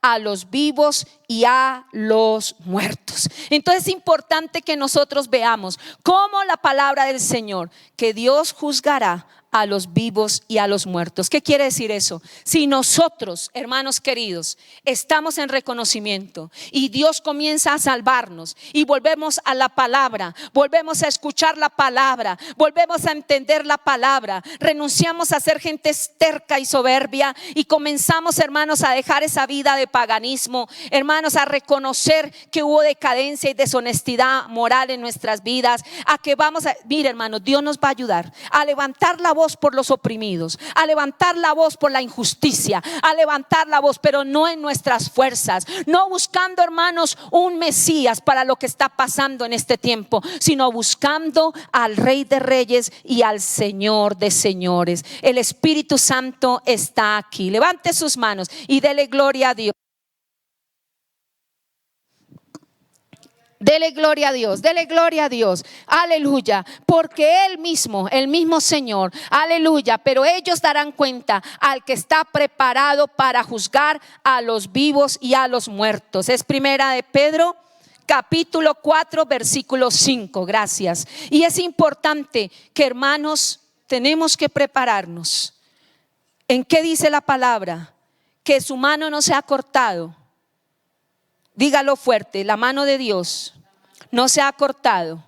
a los vivos y a los muertos. Entonces es importante que nosotros veamos cómo la palabra del Señor, que Dios juzgará a los vivos y a los muertos. ¿Qué quiere decir eso? Si nosotros, hermanos queridos, estamos en reconocimiento y Dios comienza a salvarnos y volvemos a la palabra, volvemos a escuchar la palabra, volvemos a entender la palabra, renunciamos a ser gente terca y soberbia y comenzamos, hermanos, a dejar esa vida de paganismo, hermanos, a reconocer que hubo decadencia y deshonestidad moral en nuestras vidas, a que mire, hermanos, Dios nos va a ayudar a levantar la voz por los oprimidos, a levantar la voz por la injusticia, a levantar la voz, pero no en nuestras fuerzas, no buscando, hermanos, un Mesías para lo que está pasando en este tiempo, sino buscando al Rey de Reyes y al Señor de Señores. El Espíritu Santo está aquí. Levante sus manos y dele gloria a Dios. Dele gloria a Dios, dele gloria a Dios, aleluya, porque el mismo Señor, aleluya, pero ellos darán cuenta al que está preparado para juzgar a los vivos y a los muertos. Es primera de Pedro, capítulo 4, versículo 5, gracias. Y es importante que, hermanos, tenemos que prepararnos. ¿En qué dice la palabra? Que su mano no se ha cortado. Dígalo fuerte, la mano de Dios no se ha cortado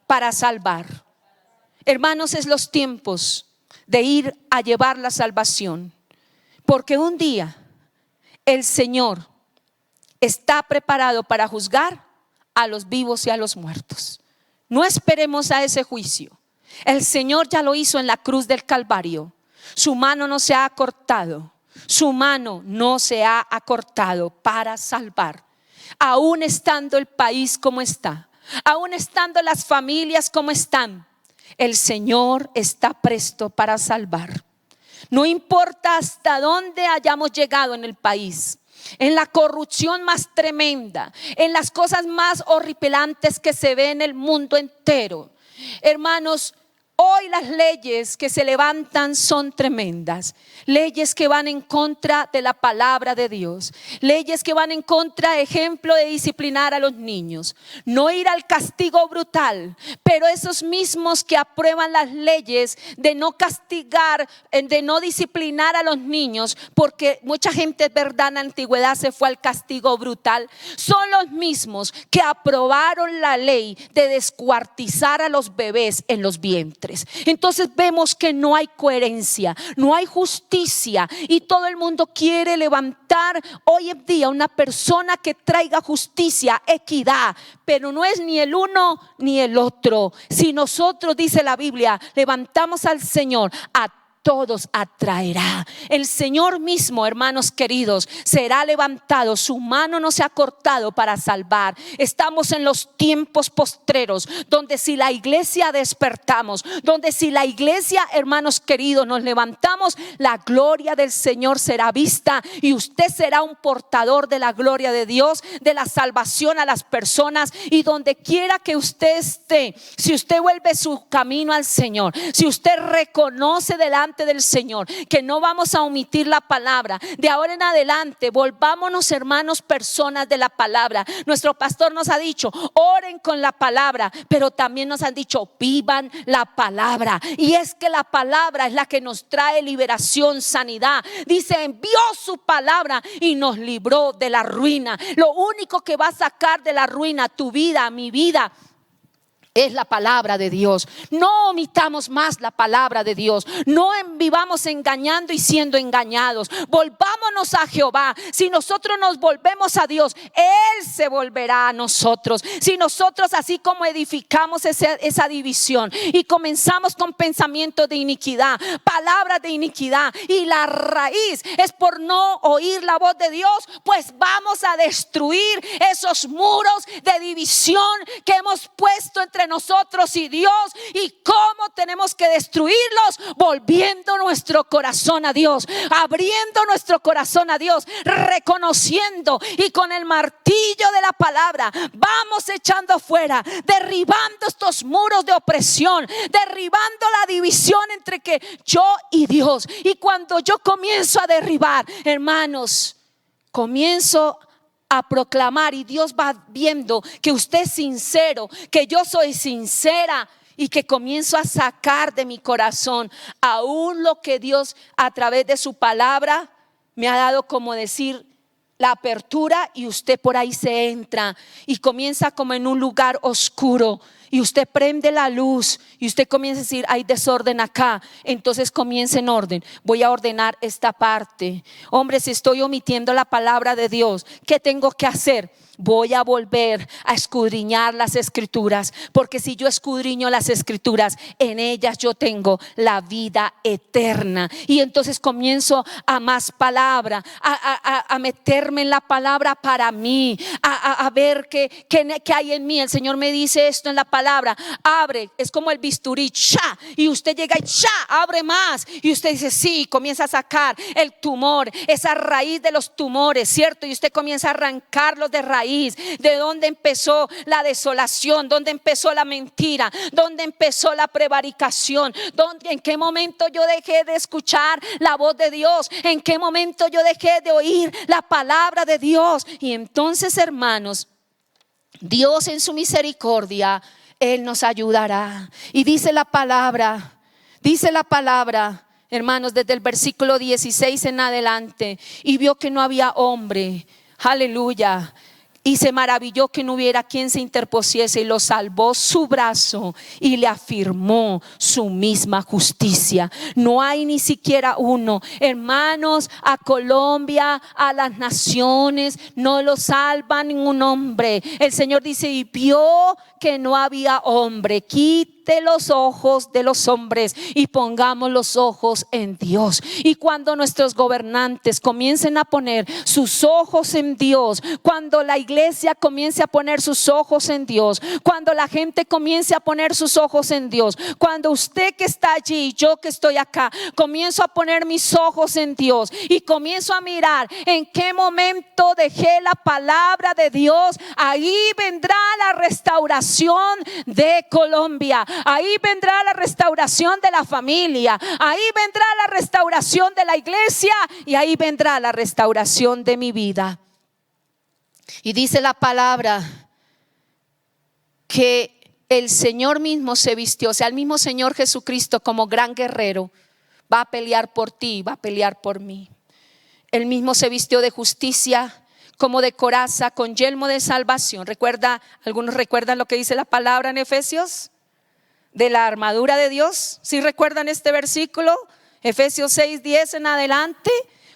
para salvar. Hermanos, es los tiempos de ir a llevar la salvación, porque un día el Señor está preparado para juzgar a los vivos y a los muertos. No esperemos a ese juicio. El Señor ya lo hizo en la cruz del Calvario. Su mano no se ha cortado. Su mano no se ha acortado para salvar. Aún estando el país como está, aún estando las familias como están, el Señor está presto para salvar. No importa hasta dónde hayamos llegado en el país, en la corrupción más tremenda, en las cosas más horripilantes que se ve en el mundo entero. Hermanos, hoy las leyes que se levantan son tremendas. Leyes que van en contra de la palabra de Dios. Leyes que van en contra, ejemplo, de disciplinar a los niños. No ir al castigo brutal, pero esos mismos que aprueban las leyes de no castigar, de no disciplinar a los niños, porque mucha gente, es verdad, en la antigüedad se fue al castigo brutal, son los mismos que aprobaron la ley de descuartizar a los bebés en los vientres. Entonces vemos que no hay coherencia, no hay justicia, y todo el mundo quiere levantar hoy en día una persona que traiga justicia, equidad, pero no es ni el uno ni el otro. Si nosotros, dice la Biblia, levantamos al Señor, a todos atraerá. El Señor mismo, hermanos queridos, será levantado. Su mano no se ha cortado para salvar. Estamos en los tiempos postreros, donde si la iglesia despertamos, donde si la iglesia, hermanos queridos, nos levantamos, la gloria del Señor será vista y usted será un portador de la gloria de Dios, de la salvación a las personas. Y donde quiera que usted esté, si usted vuelve su camino al Señor, si usted reconoce delante del Señor que no vamos a omitir la palabra, de ahora en adelante volvámonos, hermanos, personas de la palabra. Nuestro pastor nos ha dicho, oren con la palabra, pero también nos han dicho, vivan la palabra. Y es que la palabra es la que nos trae liberación, sanidad. Dice, envió su palabra y nos libró de la ruina. Lo único que va a sacar de la ruina tu vida, mi vida, es la palabra de Dios. No omitamos más la palabra de Dios. No vivamos engañando y siendo engañados. Volvámonos a Jehová. Si nosotros nos volvemos a Dios, Él se volverá a nosotros. Si nosotros, así como edificamos esa división y comenzamos con pensamientos de iniquidad, palabras de iniquidad, y la raíz es por no oír la voz de Dios, pues vamos a destruir esos muros de división que hemos puesto entre entre nosotros y Dios, y cómo tenemos que destruirlos, volviendo nuestro corazón a Dios, abriendo nuestro corazón a Dios, reconociendo, y con el martillo de la palabra vamos echando fuera, derribando estos muros de opresión, derribando la división entre que yo y Dios. Y cuando yo comienzo a derribar, hermanos, comienzo a proclamar, y Dios va viendo que usted es sincero, que yo soy sincera, y que comienzo a sacar de mi corazón aún lo que Dios a través de su palabra me ha dado, como decir, la apertura, y usted por ahí se entra y comienza como en un lugar oscuro, y usted prende la luz y usted comienza a decir: hay desorden acá. Entonces comienza en orden. Voy a ordenar esta parte. Hombre, si estoy omitiendo la palabra de Dios, ¿qué tengo que hacer? Voy a volver a escudriñar las escrituras, porque si yo escudriño las escrituras, en ellas yo tengo la vida eterna. Y entonces comienzo a más palabra, a meterme en la palabra para mí, a ver qué hay en mí. El Señor me dice esto en la palabra: abre, es como el bisturí, ¡cha! Y usted llega y ¡cha! Abre más, y usted dice sí, comienza a sacar el tumor, esa raíz de los tumores, ¿cierto? Y usted comienza a arrancarlos de raíz. De dónde empezó la desolación, dónde empezó la mentira, dónde empezó la prevaricación, en qué momento yo dejé de escuchar la voz de Dios, en qué momento yo dejé de oír la palabra de Dios. Y entonces, hermanos, Dios en su misericordia, Él nos ayudará. Y dice la palabra, hermanos, desde el versículo 16 en adelante: y vio que no había hombre, aleluya, y se maravilló que no hubiera quien se interpusiese, y lo salvó su brazo y le afirmó su misma justicia. No hay ni siquiera uno. Hermanos, a Colombia, a las naciones, no lo salva ningún hombre. El Señor dice: y vio que no había hombre. Quite los ojos de los hombres y pongamos los ojos en Dios. Y cuando nuestros gobernantes comiencen a poner sus ojos en Dios, cuando la iglesia comience a poner sus ojos en Dios, cuando la gente comience a poner sus ojos en Dios, cuando usted que está allí y yo que estoy acá comienzo a poner mis ojos en Dios y comienzo a mirar en qué momento dejé la palabra de Dios, ahí vendrá la restauración de Colombia, ahí vendrá la restauración de la familia, ahí vendrá la restauración de la iglesia, y ahí vendrá la restauración de mi vida. Y dice la palabra que el Señor mismo se vistió, o sea, el mismo Señor Jesucristo, como gran guerrero, va a pelear por ti, va a pelear por mí. Él mismo se vistió de justicia, como de coraza, con yelmo de salvación. Algunos recuerdan lo que dice la palabra en Efesios, de la armadura de Dios. ¿Sí recuerdan este versículo? Efesios 6:10 en adelante.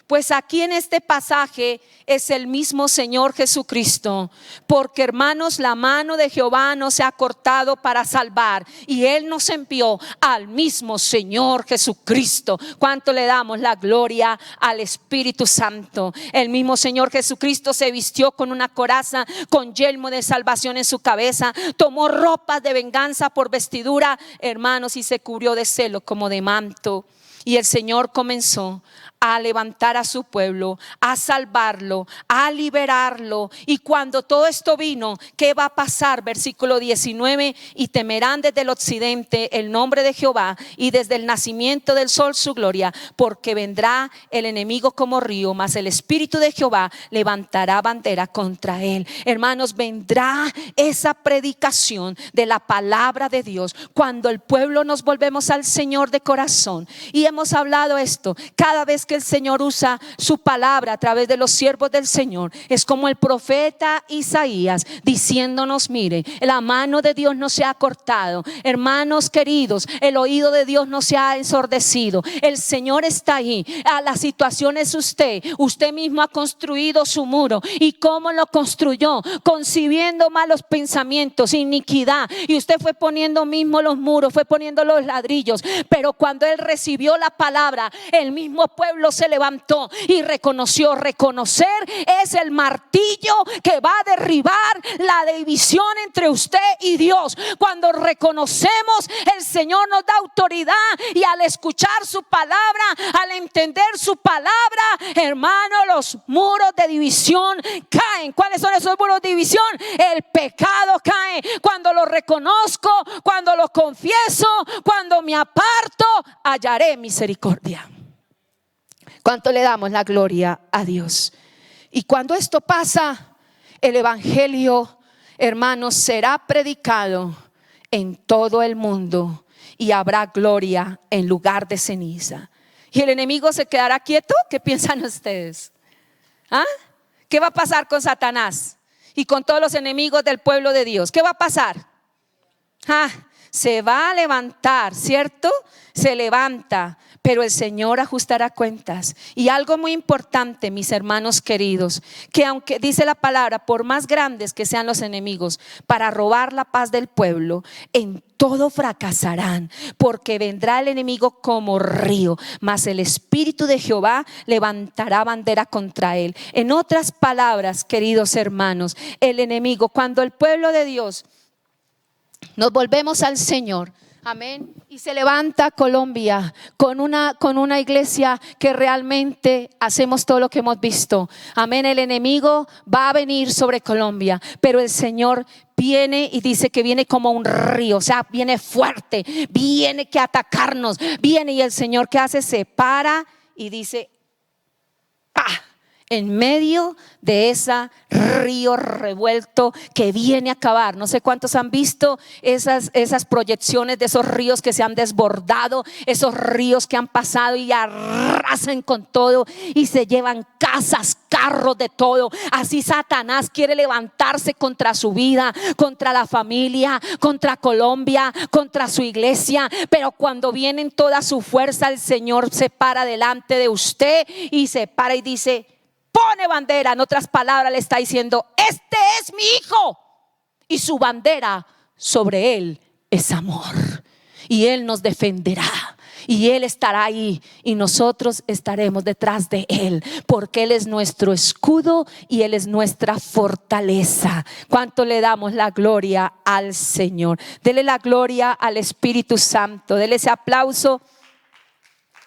Pues aquí en este pasaje es el mismo Señor Jesucristo, porque, hermanos, la mano de Jehová no se ha cortado para salvar, y Él nos envió al mismo Señor Jesucristo. ¿Cuánto le damos la gloria al Espíritu Santo? El mismo Señor Jesucristo se vistió con una coraza, con yelmo de salvación en su cabeza, tomó ropas de venganza por vestidura, hermanos, y se cubrió de celo como de manto. Y el Señor comenzó a levantar a su pueblo, a salvarlo, a liberarlo. Y cuando todo esto vino, ¿qué va a pasar? Versículo 19: y temerán desde el occidente el nombre de Jehová, y desde el nacimiento del sol su gloria, porque vendrá el enemigo como río, mas el Espíritu de Jehová levantará bandera contra él. Hermanos, vendrá esa predicación de la palabra de Dios cuando el pueblo nos volvemos al Señor de corazón. Y hemos hablado esto, cada vez que el Señor usa su palabra a través de los siervos del Señor, es como el profeta Isaías diciéndonos: mire, la mano de Dios no se ha cortado, hermanos queridos, el oído de Dios no se ha ensordecido, el Señor está ahí. La situación es usted mismo ha construido su muro. ¿Y cómo lo construyó? Concibiendo malos pensamientos, iniquidad, y usted fue poniendo mismo los muros, fue poniendo los ladrillos. Pero cuando él recibió la palabra, el mismo pueblo pueblo se levantó y reconoció. Reconocer es el martillo que va a derribar la división entre usted y Dios. Cuando reconocemos, el Señor nos da autoridad, y al escuchar su palabra, al entender su palabra, hermano, los muros de división caen. ¿Cuáles son esos muros de división? El pecado cae. Cuando lo reconozco, cuando lo confieso, cuando me aparto, hallaré misericordia. ¿Cuánto le damos la gloria a Dios? Y cuando esto pasa, el evangelio, hermanos, será predicado en todo el mundo y habrá gloria en lugar de ceniza. ¿Y el enemigo se quedará quieto? ¿Qué piensan ustedes? ¿Ah? ¿Qué va a pasar con Satanás y con todos los enemigos del pueblo de Dios? ¿Qué va a pasar? Se va a levantar, ¿cierto? Se levanta, pero el Señor ajustará cuentas. Y algo muy importante, mis hermanos queridos, que aunque dice la palabra, por más grandes que sean los enemigos para robar la paz del pueblo, en todo fracasarán, porque vendrá el enemigo como río, mas el Espíritu de Jehová levantará bandera contra él. En otras palabras, queridos hermanos, el enemigo, cuando el pueblo de Dios nos volvemos al Señor, amén, y se levanta Colombia con una iglesia que realmente hacemos todo lo que hemos visto, amén, el enemigo va a venir sobre Colombia, pero el Señor viene y dice que viene como un río, o sea, viene fuerte, viene que atacarnos, viene, y el Señor, ¿qué hace? Se para y dice, en medio de ese río revuelto que viene a acabar. No sé cuántos han visto esas proyecciones de esos ríos que se han desbordado, esos ríos que han pasado y arrasan con todo y se llevan casas, carros, de todo. Así Satanás quiere levantarse contra su vida, contra la familia, contra Colombia, contra su iglesia. Pero cuando viene en toda su fuerza, el Señor se para delante de usted y se para y dice, pone bandera. En otras palabras, le está diciendo, este es mi hijo y su bandera sobre él es amor, y él nos defenderá, y él estará ahí y nosotros estaremos detrás de él, porque él es nuestro escudo y él es nuestra fortaleza. ¿Cuánto le damos la gloria al Señor? Dele la gloria al Espíritu Santo, dele ese aplauso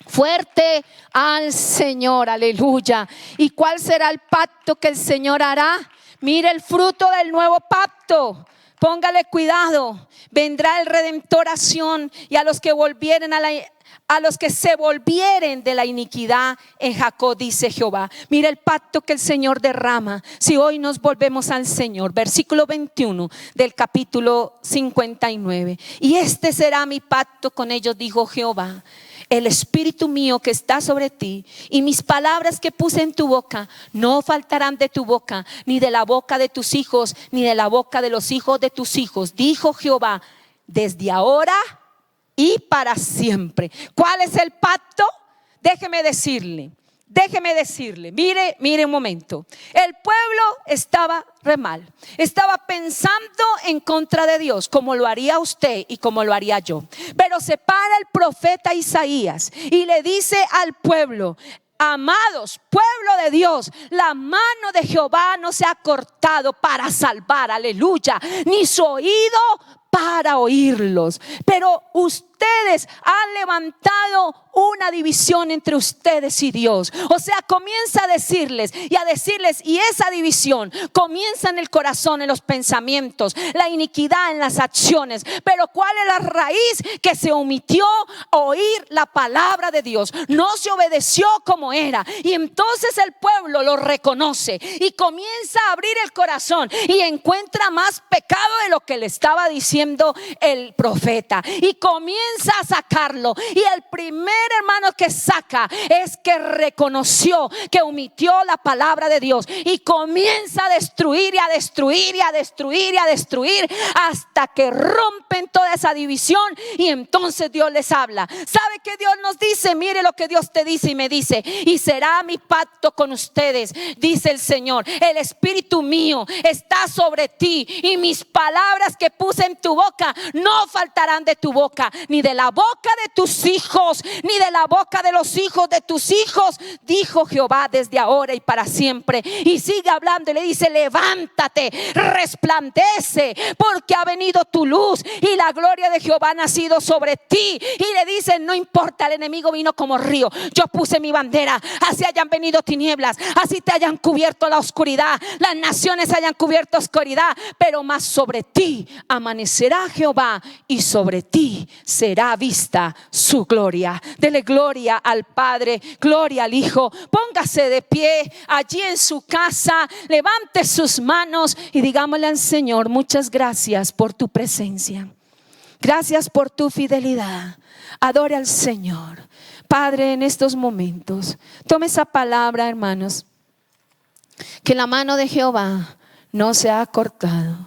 fuerte al Señor, aleluya. ¿Y cuál será el pacto que el Señor hará? Mire el fruto del nuevo pacto. Póngale cuidado. Vendrá el Redentor a Sión, y a los que volvieren a los que se volvieren de la iniquidad en Jacob, dice Jehová. Mira el pacto que el Señor derrama si hoy nos volvemos al Señor. Versículo 21 del capítulo 59. Y este será mi pacto con ellos, dijo Jehová. El Espíritu mío que está sobre ti y mis palabras que puse en tu boca no faltarán de tu boca, ni de la boca de tus hijos, ni de la boca de los hijos de tus hijos, dijo Jehová, desde ahora y para siempre. ¿Cuál es el pacto? Déjeme decirle, mire un momento. El pueblo estaba re mal, estaba pensando en contra de Dios, como lo haría usted y como lo haría yo. Pero se para el profeta Isaías y le dice al pueblo: amados, pueblo de Dios, la mano de Jehová no se ha cortado para salvar, aleluya, ni su oído para oírlos. Pero ustedes han levantado una división entre ustedes y Dios. O sea, comienza a decirles, y esa división comienza en el corazón, en los pensamientos, la iniquidad en las acciones. Pero ¿cuál es la raíz? Que se omitió oír la palabra de Dios, no se obedeció como era. Y entonces el pueblo lo reconoce y comienza a abrir el corazón y encuentra más pecado de lo que le estaba diciendo el profeta, y comienza a sacarlo. Y el primer hermano que saca es que reconoció que omitió la palabra de Dios, y comienza a destruir y a destruir y a destruir y a destruir hasta que rompen toda esa división. Y entonces Dios les habla. ¿Sabe qué Dios nos dice? Mire lo que Dios te dice y me dice: y será mi pacto con ustedes, dice el Señor, el Espíritu mío está sobre ti, y mis palabras que puse en tu boca no faltarán de tu boca, ni ni de la boca de tus hijos, ni de la boca de los hijos de tus hijos, dijo Jehová, desde ahora y para siempre. Y sigue hablando y le dice: levántate, resplandece, porque ha venido tu luz y la gloria de Jehová ha nacido sobre ti. Y le dice: no importa, el enemigo vino como río, yo puse mi bandera, así hayan venido tinieblas, así te hayan cubierto la oscuridad, las naciones hayan cubierto oscuridad, pero más sobre ti amanecerá Jehová y sobre ti será vista su gloria. Dele gloria al Padre, gloria al Hijo. Póngase de pie allí en su casa, levante sus manos y digámosle al Señor: muchas gracias por tu presencia, gracias por tu fidelidad. Adore al Señor. Padre, en estos momentos tome esa palabra, hermanos, que la mano de Jehová no se ha cortado.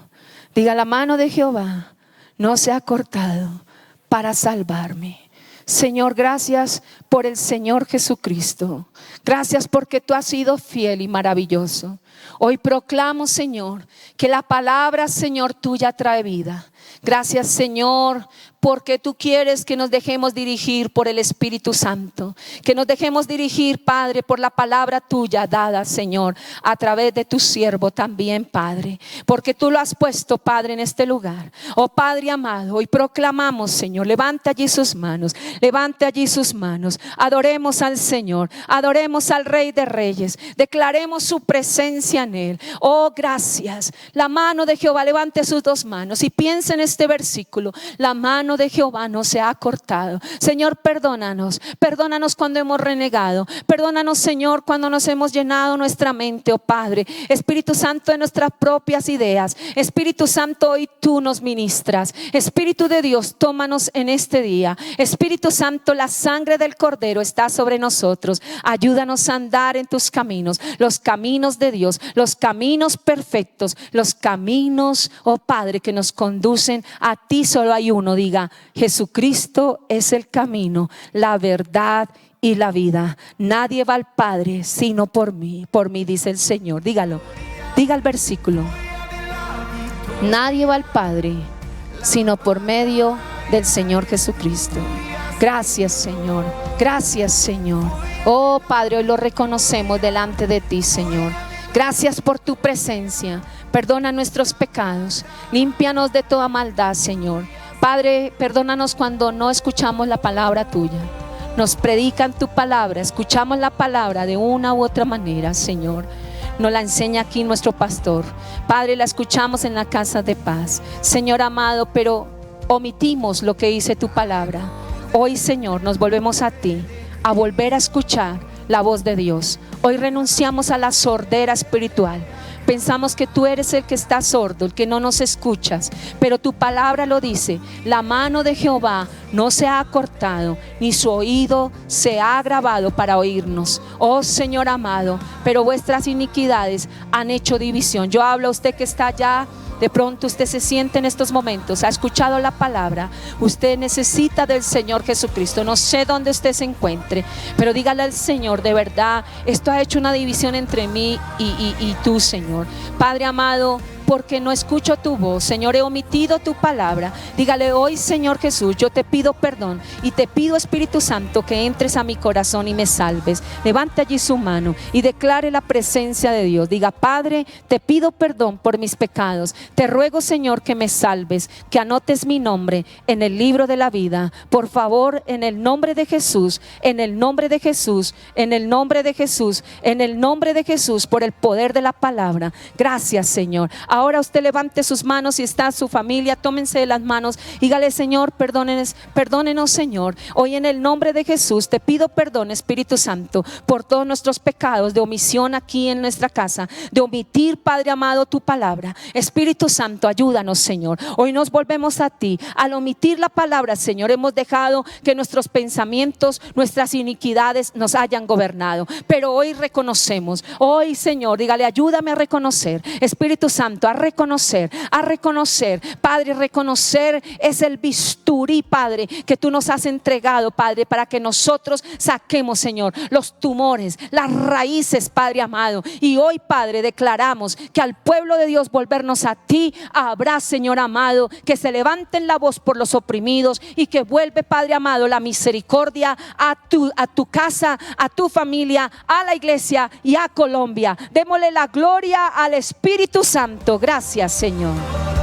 Diga: la mano de Jehová no se ha cortado para salvarme. Señor, gracias por el Señor Jesucristo. Gracias porque tú has sido fiel y maravilloso. Hoy proclamo, Señor, que la palabra, Señor, tuya trae vida. Gracias, Señor, porque tú quieres que nos dejemos dirigir por el Espíritu Santo, que nos dejemos dirigir, Padre, por la palabra tuya dada, Señor, a través de tu siervo también, Padre, porque tú lo has puesto, Padre, en este lugar. Oh Padre amado, hoy proclamamos, Señor, levante allí sus manos, levante allí sus manos, adoremos al Señor, adoremos al Rey de Reyes, declaremos su presencia en él. Oh, gracias. La mano de Jehová, levante sus dos manos y piense en este versículo: la mano de Jehová no se ha cortado. Señor, perdónanos cuando hemos renegado, perdónanos, Señor, cuando nos hemos llenado nuestra mente, oh Padre, Espíritu Santo, de nuestras propias ideas. Espíritu Santo, hoy tú nos ministras. Espíritu de Dios, tómanos en este día. Espíritu Santo, la sangre del Cordero está sobre nosotros. Ayúdanos a andar en tus caminos, los caminos de Dios, los caminos perfectos, los caminos, oh Padre, que nos conducen a ti. Solo hay uno. Diga: Jesucristo es el camino, la verdad y la vida. Nadie va al Padre sino por mí, dice el Señor. Dígalo, diga el versículo: nadie va al Padre sino por medio del Señor Jesucristo. Gracias, Señor, gracias, Señor. Oh Padre, hoy lo reconocemos delante de ti, Señor. Gracias por tu presencia. Perdona nuestros pecados, límpianos de toda maldad, Señor. Padre, perdónanos cuando no escuchamos la palabra tuya. Nos predican tu palabra, escuchamos la palabra de una u otra manera, Señor. Nos la enseña aquí nuestro pastor. Padre, la escuchamos en la casa de paz, Señor amado, pero omitimos lo que dice tu palabra. Hoy, Señor, nos volvemos a ti, a volver a escuchar la voz de Dios. Hoy renunciamos a la sordera espiritual. Pensamos que tú eres el que está sordo, el que no nos escuchas, pero tu palabra lo dice: la mano de Jehová no se ha cortado, ni su oído se ha agravado para oírnos. Oh Señor amado, pero vuestras iniquidades han hecho división. Yo hablo a usted que está allá. De pronto usted se siente en estos momentos, ha escuchado la palabra, usted necesita del Señor Jesucristo. No sé dónde usted se encuentre, pero dígale al Señor: de verdad, esto ha hecho una división entre mí y tú, Señor. Padre amado, porque no escucho tu voz, Señor, he omitido tu palabra. Dígale hoy: Señor Jesús, yo te pido perdón y te pido, Espíritu Santo, que entres a mi corazón y me salves. Levante allí su mano y declare la presencia de Dios. Diga: Padre, te pido perdón por mis pecados. Te ruego, Señor, que me salves, que anotes mi nombre en el libro de la vida. Por favor, en el nombre de Jesús, en el nombre de Jesús, en el nombre de Jesús, en el nombre de Jesús, por el poder de la palabra. Gracias, Señor. Ahora usted levante sus manos y está su familia, tómense de las manos, dígale: Señor, perdónenos, Señor. Hoy en el nombre de Jesús te pido perdón, Espíritu Santo, por todos nuestros pecados de omisión aquí en nuestra casa, de omitir, Padre amado, tu palabra. Espíritu Santo, ayúdanos, Señor. Hoy nos volvemos a ti. Al omitir la palabra, Señor, hemos dejado que nuestros pensamientos, nuestras iniquidades nos hayan gobernado, pero hoy reconocemos. Hoy, Señor, dígale: ayúdame a reconocer, Espíritu Santo, Santo, a reconocer, Padre, reconocer es el bisturí, Padre, que tú nos has entregado, Padre, para que nosotros saquemos, Señor, los tumores, las raíces, Padre amado. Y hoy, Padre, declaramos que al pueblo de Dios volvernos a ti, habrá, Señor amado, que se levanten la voz por los oprimidos y que vuelve, Padre amado, la misericordia a tu casa, a tu familia, a la iglesia y a Colombia. Démosle la gloria al Espíritu Santo. Gracias, Señor.